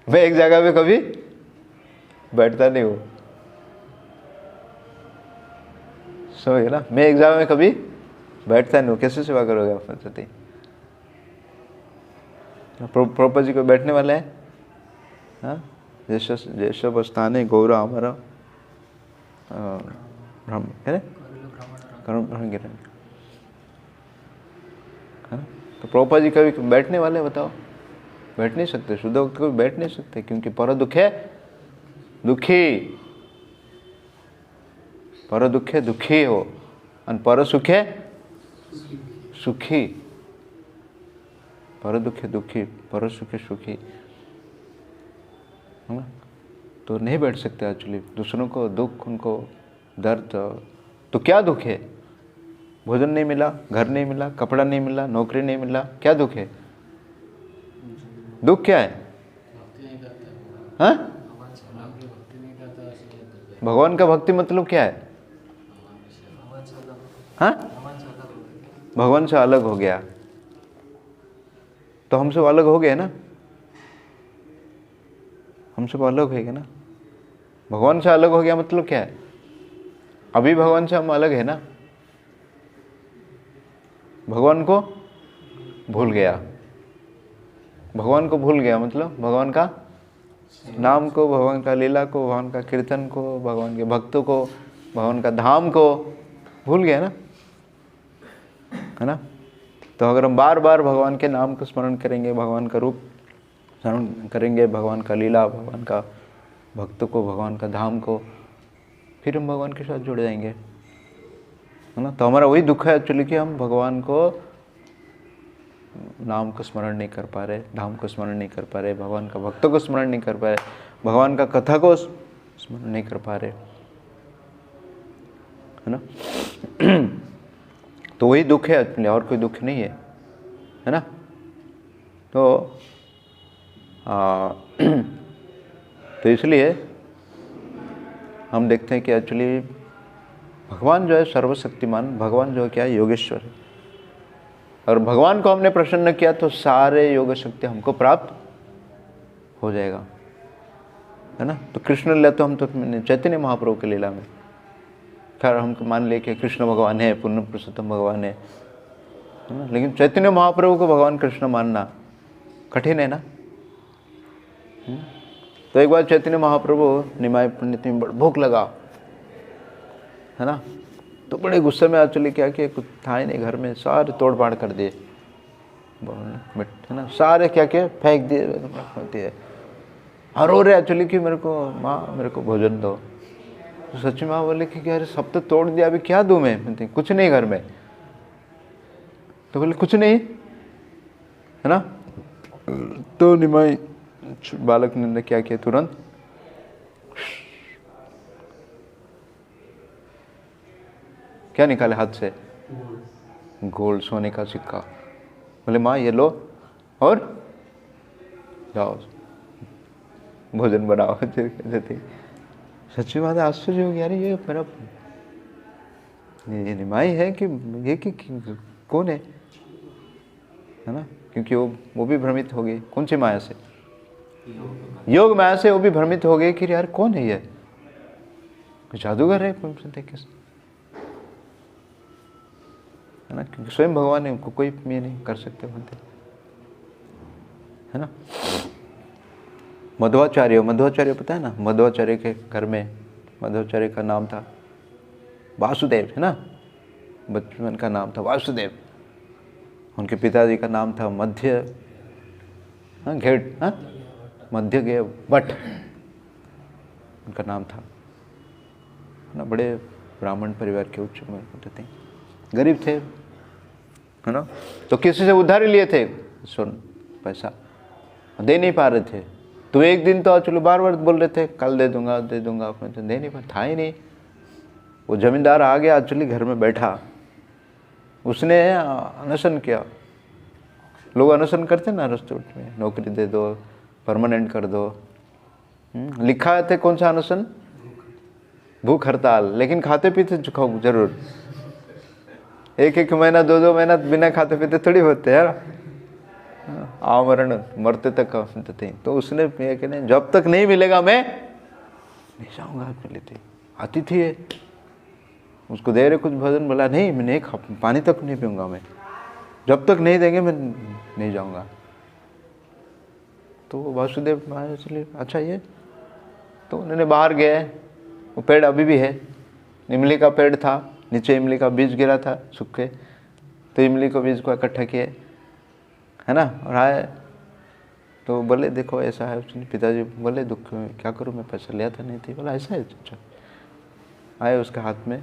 मैं एक जगह पे कभी बैठता नहीं हूँ, समझ ना, मैं एक जगह में कभी बैठता नहीं हूँ, कैसे सेवा करोगे आप सती। प्रभुपाद जी को बैठने वाले हैं, हाँ, जैसे स्थाने गौरा हमारा ब्रह्म है ना, ब्रह्म गिरन, है ना। तो प्रभुपाद जी कभी बैठने वाले, बताओ, बैठ नहीं सकते, शुद्ध भक्त को बैठ नहीं सकते, क्योंकि पर दुख है दुखी, पर दुख है दुखी हो, और पर सुख है सुखी, पर दुख है दुखी, पर सुख है सुखी, है ना। तो नहीं बैठ सकते एक्चुअली, दूसरों को दुख, उनको दर्द, तो क्या दुख है, भोजन नहीं मिला, घर नहीं मिला, कपड़ा नहीं मिला, नौकरी नहीं मिला, क्या दुख है, दुख क्या है, हाँ? भगवान का भक्ति मतलब क्या है, हाँ, भगवान से अलग हो गया, तो हमसे अलग हो गए ना, हमसे अलग हो गए ना, भगवान से अलग हो गया मतलब क्या है, अभी भगवान से हम अलग है ना, भगवान को भूल गया, भगवान को भूल गया मतलब भगवान का नाम को, भगवान का लीला को, भगवान का कीर्तन को, भगवान के भक्तों को, भगवान का धाम को भूल गया ना, है ना। तो अगर हम बार बार भगवान के नाम को स्मरण करेंगे, भगवान का रूप स्मरण करेंगे, भगवान का लीला, भगवान का भक्तों को, भगवान का धाम को, फिर हम भगवान के साथ जुड़ जाएंगे, है ना। तो हमारा वही दुख है एक्चुअली कि हम भगवान को नाम को स्मरण नहीं कर पा रहे, धाम को स्मरण नहीं कर पा रहे, भगवान का भक्तों को स्मरण नहीं कर पा रहे, भगवान का कथा को स्मरण नहीं कर पा रहे, है ना। तो वही दुख है एक्चुअली, और कोई दुख नहीं है ना। तो तो इसलिए हम देखते हैं कि एक्चुअली भगवान जो है सर्वशक्तिमान, भगवान जो है क्या है, योगेश्वर है, और भगवान को हमने प्रसन्न किया तो सारे योग शक्ति हमको प्राप्त हो जाएगा, है ना। तो कृष्ण लीला तो हम तो चैतन्य महाप्रभु की लीला में, खैर हम मान ले कि कृष्ण भगवान है, पूर्ण पुरुषोत्तम भगवान है ना, लेकिन चैतन्य महाप्रभु को भगवान कृष्ण मानना कठिन है ना। तो एक बार चैतन्य महाप्रभु निमाय पंडित में भूख लगा, है ना, तो बड़े गुस्से में एक्चुअली क्या किया, कुछ था ही नहीं घर में, सारे तोड़ फाड़ कर दिए, है ना, सारे क्या किए, फेंक दिए, और रो रहे एक्चुअली कि मेरे को माँ, मेरे को भोजन दो। तो सच्ची माँ बोले कि अरे सब तो तोड़ दिया, अभी क्या दूँ मैं, कुछ नहीं घर में। तो बोले कुछ नहीं, है ना। तो निमाई बालक ने क्या किया, तुरंत क्या निकाले हाथ से, गोल्ड, सोने का सिक्का। बोले माँ ये लो और जाओ भोजन बनाओ। सच्ची बात है, आश्चर्य हो गया, यार ये मेरा ये निमाई है कि ये कि कौन है ना, क्योंकि वो भी भ्रमित हो गई, कौन सी माया से, योग माया से वो भी भ्रमित हो गए कि यार कौन है ये, जादूगर है ना, क्योंकि स्वयं भगवान है, उनको कोई ये नहीं कर सकते बनते, है ना। मध्वाचार्य पता है ना, मध्वाचार्य के घर में, मध्वाचार्य का नाम था वासुदेव, है ना। बचपन का नाम था वासुदेव, उनके पिताजी का नाम था मध्य मध्यगे भट्ट उनका नाम था ना। बड़े ब्राह्मण परिवार के उच्च होते थे, गरीब थे, है ना। तो किसी से उधारी लिए थे स्वर्ण पैसा, दे नहीं पा रहे थे। तो एक दिन तो चलो बार बार बोल रहे थे कल दे दूंगा अपने, तो दे नहीं पा, था ही नहीं। वो जमींदार आ गया एक्चुअली घर में बैठा, उसने अनशन किया। लोग अनशन करते ना रस्ते में, नौकरी दे दो, परमानेंट कर दो। लिखा थे कौन सा अनशन? भूख हड़ताल, लेकिन खाते पीते खाओ जरूर। एक महीना 2 महीना बिना खाते पीते थोड़ी होते हैं, आमरण मरते तक थे। तो उसने कहने जब तक नहीं मिलेगा मैं नहीं जाऊंगा। मिली थी, आती थी, उसको दे रहे कुछ भोजन, बोला नहीं मैं नहीं खा, पानी तक नहीं पीऊंगा मैं, जब तक नहीं देंगे मैं नहीं जाऊंगा। तो वासुदेव चलिए अच्छा ये, तो उन्होंने बाहर गए। वो पेड़ अभी भी है, इमली का पेड़ था, नीचे इमली का बीज गिरा था सूखे, तो इमली को बीज को इकट्ठा किए, है ना, और आए। तो बोले देखो ऐसा है। उसने पिताजी बोले दुख क्या करूँ, मैं पैसा लिया था नहीं थी। बोला ऐसा है, अच्छा। आए उसके हाथ में,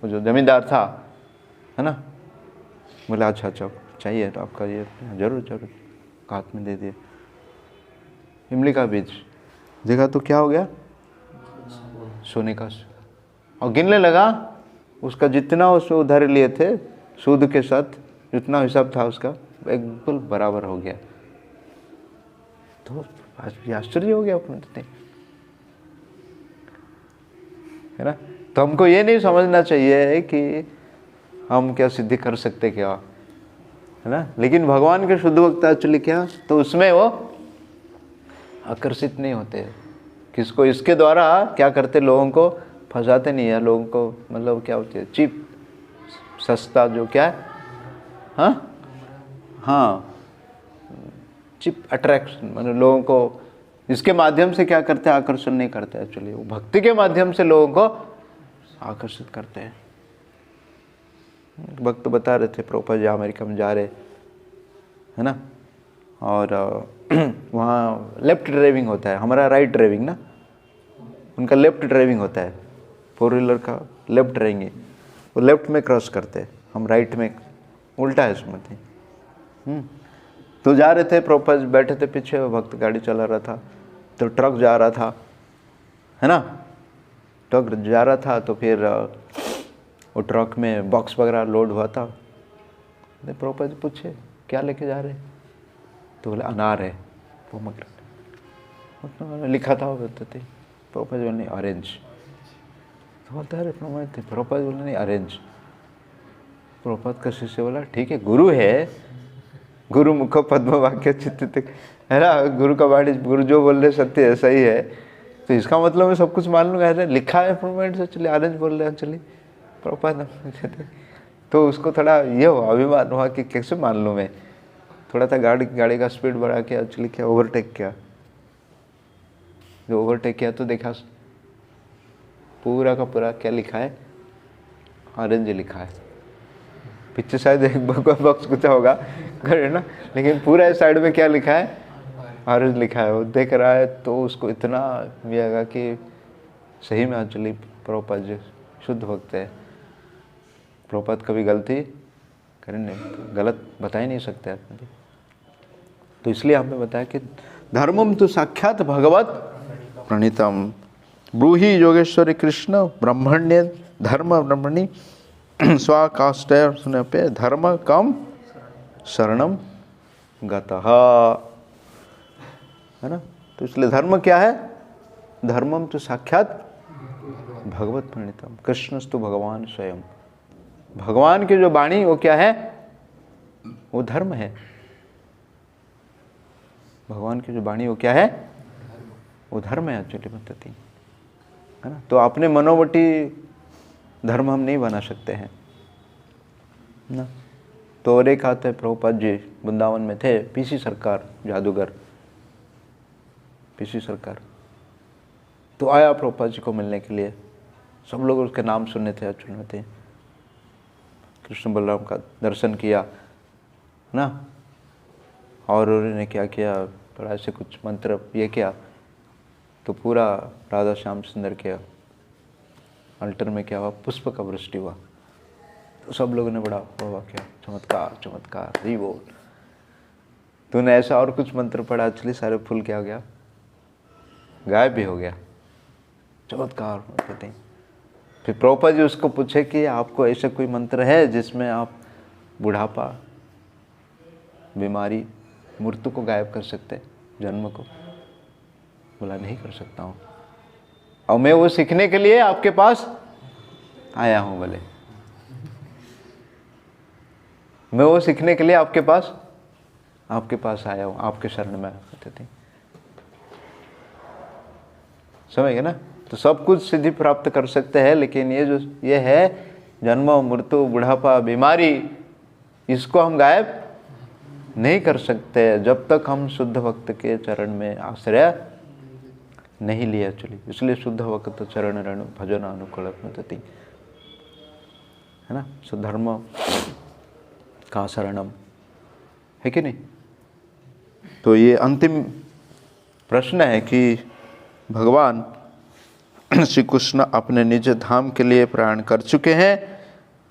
वो जो जमींदार था, है ना, बोला अच्छा चाहिए तो आपका ये, जरूर हाथ में दे दिए इमली का बीज। देखा तो क्या हो गया, सोने का। और गिनने लगा, उसका जितना उससे उधार लिए थे सूद के साथ जितना हिसाब था उसका बिल्कुल बराबर हो गया। तो आश्चर्य हो गया अपने, है ना। तो हमको ये नहीं समझना चाहिए कि हम क्या सिद्धि कर सकते क्या, है ना। लेकिन भगवान के शुद्ध भक्त एक्चुअली क्या, तो उसमें वो आकर्षित नहीं होते। किसको इसके द्वारा क्या करते, लोगों को फंसाते नहीं है, लोगों को मतलब क्या होती है चीप सस्ता जो क्या है, हाँ चिप अट्रैक्शन, मतलब लोगों को इसके माध्यम से क्या करते हैं, आकर्षण नहीं करते एक्चुअली। वो भक्ति के माध्यम से लोगों को आकर्षित करते हैं। भक्त बता रहे थे प्रभुपाद जी अमेरिका में जा रहे, है ना, और वहाँ लेफ्ट ड्राइविंग होता है, हमारा राइट ड्राइविंग ना, उनका लेफ्ट ड्राइविंग होता है, 4 व्हीलर का लेफ्ट ड्राइविंग, वो लेफ्ट में क्रॉस करते हैं, हम राइट में, उल्टा है उसमें। तो जा रहे थे, प्रभुपाद बैठे थे पीछे, वो भक्त गाड़ी चला रहा था, तो ट्रक जा रहा था, है ना, ट्रक जा रहा था। तो फिर वो ट्रक में बॉक्स वगैरह लोड हुआ था। प्रभुपाद जी पूछे क्या लेके जा रहे, तो बोले अनार है, पोमग्रेनेट लिखा था, वो बताते प्रभुपाद बोले नहीं ऑरेंज। तो बोलता है प्रभुपाद बोले नहीं ऑरेंज। प्रभुपाद का शिष्य बोला ठीक है, गुरु है, गुरु मुख पद्म वाक्य चित्त, है ना, गुरु का वाणी, गुरु जो बोल रहे सत्य है, सही है, तो इसका मतलब मैं सब कुछ मान लूँगा, लिखा है प्रभुपाद से, चलिए ऑरेंज बोल रहे हैं, चलिए प्रभुपाद। तो उसको थोड़ा ये हुआ, अभिमान हुआ कि कैसे मान लूँ मैं। थोड़ा सा गाड़ी का स्पीड बढ़ा के एक्चुअली क्या ओवरटेक किया। जो ओवरटेक किया तो देखा पूरा का पूरा क्या लिखा है, ऑरेंज लिखा है। पीछे शायद एक बॉक्स कुछ होगा है ना, लेकिन पूरा इस साइड में क्या लिखा है, ऑरेंज लिखा है। वो देख रहा है तो उसको इतना ये लगा कि सही में एक्चुअली प्रभुपाद जी शुद्ध भक्त है। प्रभुपाद कभी गलती करेंगे, गलत बता ही नहीं सकते आदमी। तो इसलिए हमने बताया कि धर्मम तो साक्षात भगवत प्रणीतम, ब्रूहि योगेश्वरी कृष्ण ब्रह्मण्य धर्म ब्रह्मणि स्वाकाष्ठय सुनपे धर्म कम शरणम गतः, है ना। तो इसलिए धर्म क्या है, धर्मम तो साक्षात भगवत प्रणीतम, कृष्णस्तु भगवान स्वयं। भगवान की जो वाणी वो क्या है, वो धर्म है। भगवान की जो वाणी वो क्या है, वो धर्म है एक्चुअली पद्धति, है ना। तो अपने मनोवटी धर्म हम नहीं बना सकते हैं ना। तो और एक आते प्रभुपाद जी वृंदावन में थे, पीसी सरकार जादूगर, पीसी सरकार। तो आया प्रभुपाद जी को मिलने के लिए, सब लोग उसके नाम सुनने थे एक्चुअली में थे, कृष्ण बलराम का दर्शन किया ना, और उन्होंने क्या किया, थोड़ा ऐसे कुछ मंत्र ये किया, तो पूरा राधा श्याम सुंदर के अल्टर में क्या हुआ, पुष्प का वृष्टि हुआ। तो सब लोगों ने बड़ा वाह क्या चमत्कार चमत्कार, जी बोल। तूने ऐसा और कुछ मंत्र पढ़ा, एक्चुअली सारे फूल क्या हो गया, गायब भी हो गया, चमत्कार कहते हैं। फिर प्रभुपाद जी उसको पूछे कि आपको ऐसा कोई मंत्र है जिसमें आप बुढ़ापा, बीमारी, मृत्यु को गायब कर सकते, जन्म को? बोला नहीं कर सकता हूँ, और मैं वो सीखने के लिए आपके पास आया हूँ। बोले मैं वो सीखने के लिए आपके पास आया हूँ, आपके शरण में कहते थे। समझ गए ना? तो सब कुछ सिद्धि प्राप्त कर सकते हैं, लेकिन ये है जन्म, मृत्यु, बुढ़ापा, बीमारी, इसको हम गायब नहीं कर सकते जब तक हम शुद्ध भक्त के चरण में आश्रय नहीं लिया। एक्चुअली इसलिए शुद्ध भक्त चरण रण भजन अनुकूल है ना, सुधर्म का शरणम है कि नहीं। तो ये अंतिम प्रश्न है कि भगवान श्री कृष्ण अपने निज धाम के लिए प्रयाण कर चुके हैं,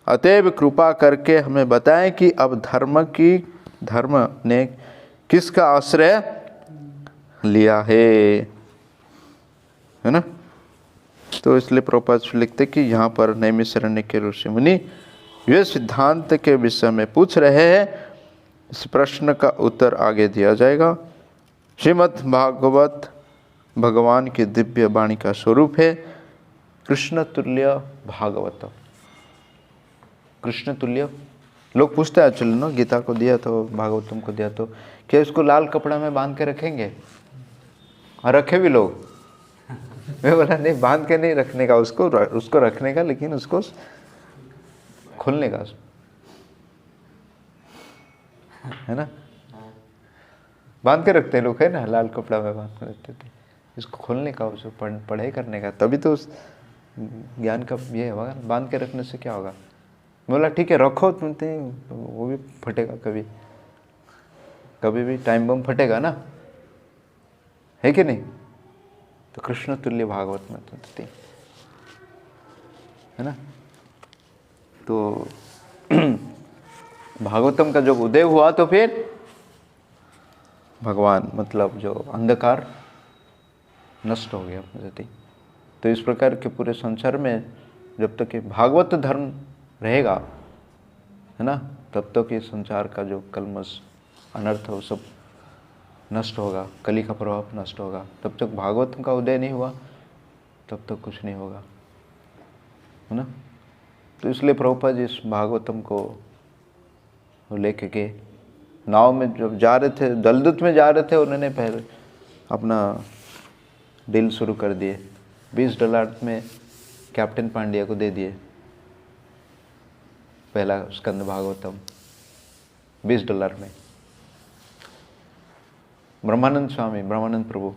अतएव कृपा करके हमें बताएं कि अब धर्म ने किसका आश्रय लिया है ना। तो इसलिए प्रभुपाद लिखते कि यहाँ पर नैमिषारण्य के ऋषि मुनि वे सिद्धांत के विषय में पूछ रहे हैं। इस प्रश्न का उत्तर आगे दिया जाएगा। श्रीमद् भागवत भगवान की दिव्य वाणी का स्वरूप है कृष्ण तुल्य भागवत। कृष्ण तुल्य लोग पूछते हैं, चलो ना गीता को दिया तो भागवतम को दिया तो क्या इसको लाल कपड़ा में बांध के रखेंगे? और रखे भी लोग। मैं बोला नहीं, बांध के नहीं रखने का, उसको रखने का, लेकिन उसको खोलने का, है ना। बांध के रखते हैं लोग, है ना, लाल कपड़ा में बांध के रखते थे। इसको खोलने का, उसको पढ़ाई करने का, तभी तो उस ज्ञान का ये होगा। बांध के रखने से क्या होगा? बोला ठीक है रखो, तुम वो भी फटेगा, कभी भी टाइम बम फटेगा ना, है कि नहीं। तो कृष्ण तुल्य भागवत में तो है ना। तो भागवतम का जब उदय हुआ तो फिर भगवान मतलब जो अंधकार नष्ट हो गया। तो इस प्रकार के पूरे संसार में जब तक ये भागवत धर्म रहेगा, है ना, तब तक ये संसार का जो कलमश अनर्थ हो सब नष्ट होगा, कली का प्रभाव नष्ट होगा। तब तक भागवतम का उदय नहीं हुआ तब तक कुछ नहीं होगा, है ना। तो इसलिए प्रभुपाद जी इस भागवतम को लेके के नाव में जब जा रहे थे, जलदूत में जा रहे थे, उन्होंने पहले अपना डील शुरू कर दिए। $20 में कैप्टन पांड्या को दे दिए पहला स्कंद भागवतम, $20 में। ब्रह्मानंद स्वामी, ब्रह्मानंद प्रभु,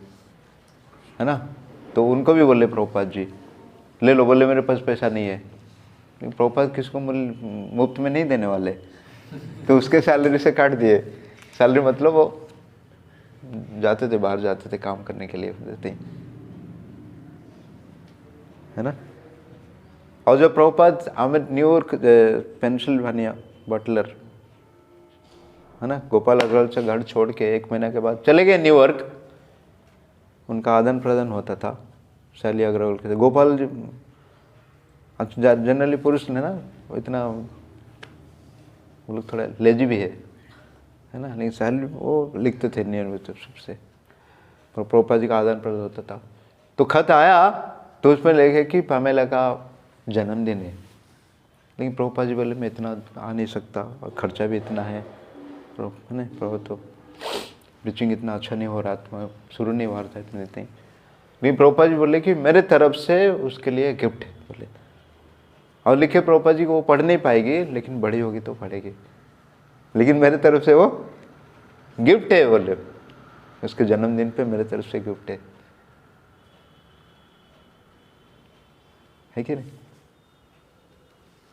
है ना, तो उनको भी बोले प्रभुपाद जी ले लो। बोले मेरे पास पैसा नहीं है। लेकिन प्रभुपाद किसको मुफ्त में नहीं देने वाले, तो उसके सैलरी से काट दिए। सैलरी मतलब वो जाते थे, बाहर जाते थे काम करने के लिए देते ही, है ना। और जब Prabhupada Aamir New York Pennsylvania Butler, है ना, गोपाल अग्रवाल से घर छोड़ के 1 महीना के बाद चले गए न्यूयॉर्क। उनका आदान प्रदान होता था शैली अग्रवाल के। गोपाल जी जनरली पुरुष ने ना, वो इतना वो लोग थोड़ा लेजी भी है ना, लेकिन शैली वो लिखते थे नियमित सबसे। प्रभुपाद जी का आदान प्रदान होता था। तो खत आया तो उसमें लिखे कि पामेला का जन्मदिन है। लेकिन प्रभुपाद जी बोले मैं इतना आ नहीं सकता और खर्चा भी इतना है, प्रभु तो रीचिंग इतना अच्छा नहीं हो रहा, तो मैं शुरू नहीं हुआ था इतने नहीं। लेकिन प्रभुपाद जी बोले कि मेरे तरफ से उसके लिए गिफ्ट है बोले। और लिखे प्रभुपाद जी को वो पढ़ नहीं पाएगी, लेकिन बड़ी होगी तो पढ़ेगी, लेकिन मेरे तरफ से वो गिफ्ट है बोले, उसके जन्मदिन पे मेरे तरफ से गिफ्ट है कि नहीं।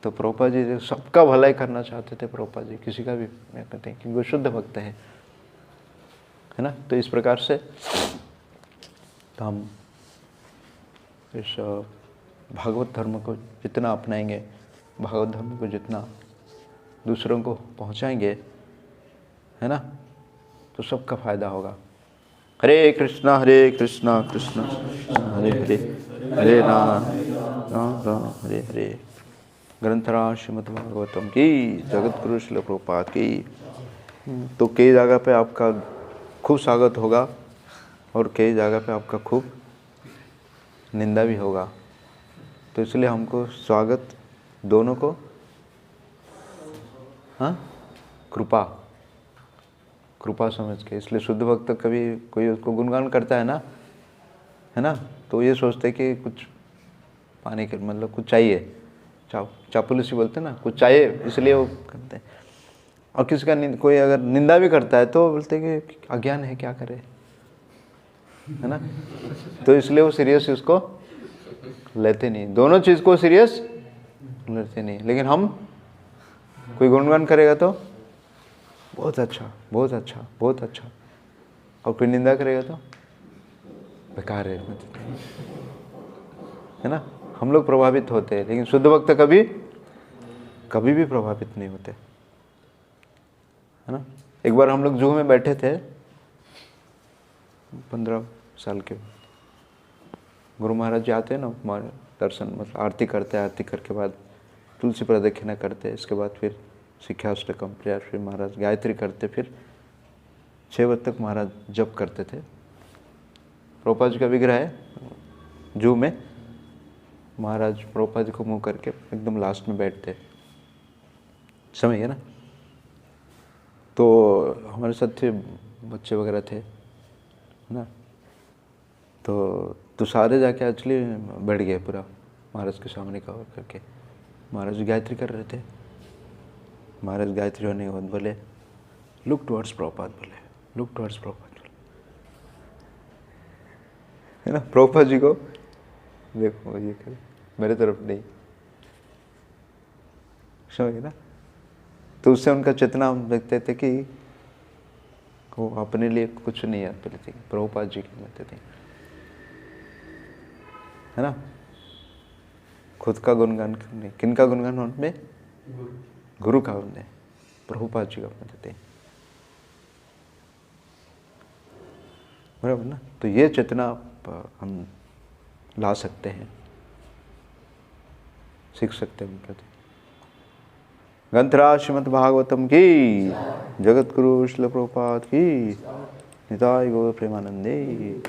तो प्रभुपाद जी सबका भलाई करना चाहते थे। प्रभुपाद जी किसी का भी मैं कहते हैं कि वो शुद्ध भक्त है ना। तो इस प्रकार से तो हम इस भागवत धर्म को जितना अपनाएंगे, भागवत धर्म को जितना दूसरों को पहुंचाएंगे, है ना, तो सबका फायदा होगा। हरे कृष्णा कृष्णा कृष्णा हरे हरे, हरे राम राम राम हरे हरे। ग्रंथराज श्रीमद्भागवतम की, जगत गुरु श्रील प्रभुपाद की। तो कई जगह पे आपका खूब स्वागत होगा और कई जगह पे आपका खूब निंदा भी होगा। तो इसलिए हमको स्वागत दोनों को, हाँ, कृपा समझ के। इसलिए शुद्ध भक्त कभी कोई उसको गुणगान करता है ना, है ना, तो ये सोचते कि कुछ पाने के मतलब कुछ चाहिए, चापलूसी बोलते हैं ना, कुछ चाहिए, इसलिए वो करते हैं। और किसी का कोई अगर निंदा भी करता है तो बोलते हैं कि अज्ञान है, क्या करे, है ना। तो इसलिए वो सीरियस उसको लेते नहीं, दोनों चीज़ को सीरियस लेते नहीं। लेकिन हम कोई गुणगान करेगा तो बहुत अच्छा, बहुत अच्छा, बहुत अच्छा, और कोई निंदा करेगा तो बेकार है ना। हम लोग प्रभावित होते हैं, लेकिन शुद्ध भक्त कभी भी प्रभावित नहीं होते, है ना। एक बार हम लोग जू में बैठे थे, 15 साल के, गुरु महाराज जी आते हैं ना, हमारे दर्शन मतलब आरती करते हैं, आरती करके बाद तुलसी प्रदक्षिणा करते हैं, इसके बाद फिर शिक्षाष्टकम प्रेयर, फिर महाराज गायत्री करते, फिर 6 बजे तक महाराज जप करते थे। प्रभुपाद जी का विग्रह है जू में, महाराज प्रभुपाद जी को मुँह करके एकदम लास्ट में बैठते, समझ गए ना। तो हमारे साथ थे बच्चे वगैरह थे, है ना। तो सारे जाके एक्चुअली बैठ गए पूरा महाराज के सामने कवर करके। महाराज गायत्री कर रहे थे, महाराज गायत्री होने के बाद बोले लुक टुवर्ड्स प्रभुपाद, बोले लुक टुवर्ड्स प्रभुपाद, है ना। प्रभुपाद जी को देखो, ये कर मेरे तरफ नहीं, समझ ना। तो उससे उनका चेतना हम देखते थे कि वो अपने लिए कुछ नहीं है, प्रभुपाद जी के लेते थे, है ना। खुद का गुणगान नहीं, किनका गुणगान उनमें, गुरु का उनने, प्रभुपाद जी का देते हैं, बराबर ना। तो ये चेतना हम ला सकते हैं, सीख सकते हैं उन प्रति। ग्रंथराज श्रीमद्भागवतम की, जगत गुरु श्रील प्रभुपाद की, निताय गौर प्रेमानंदे।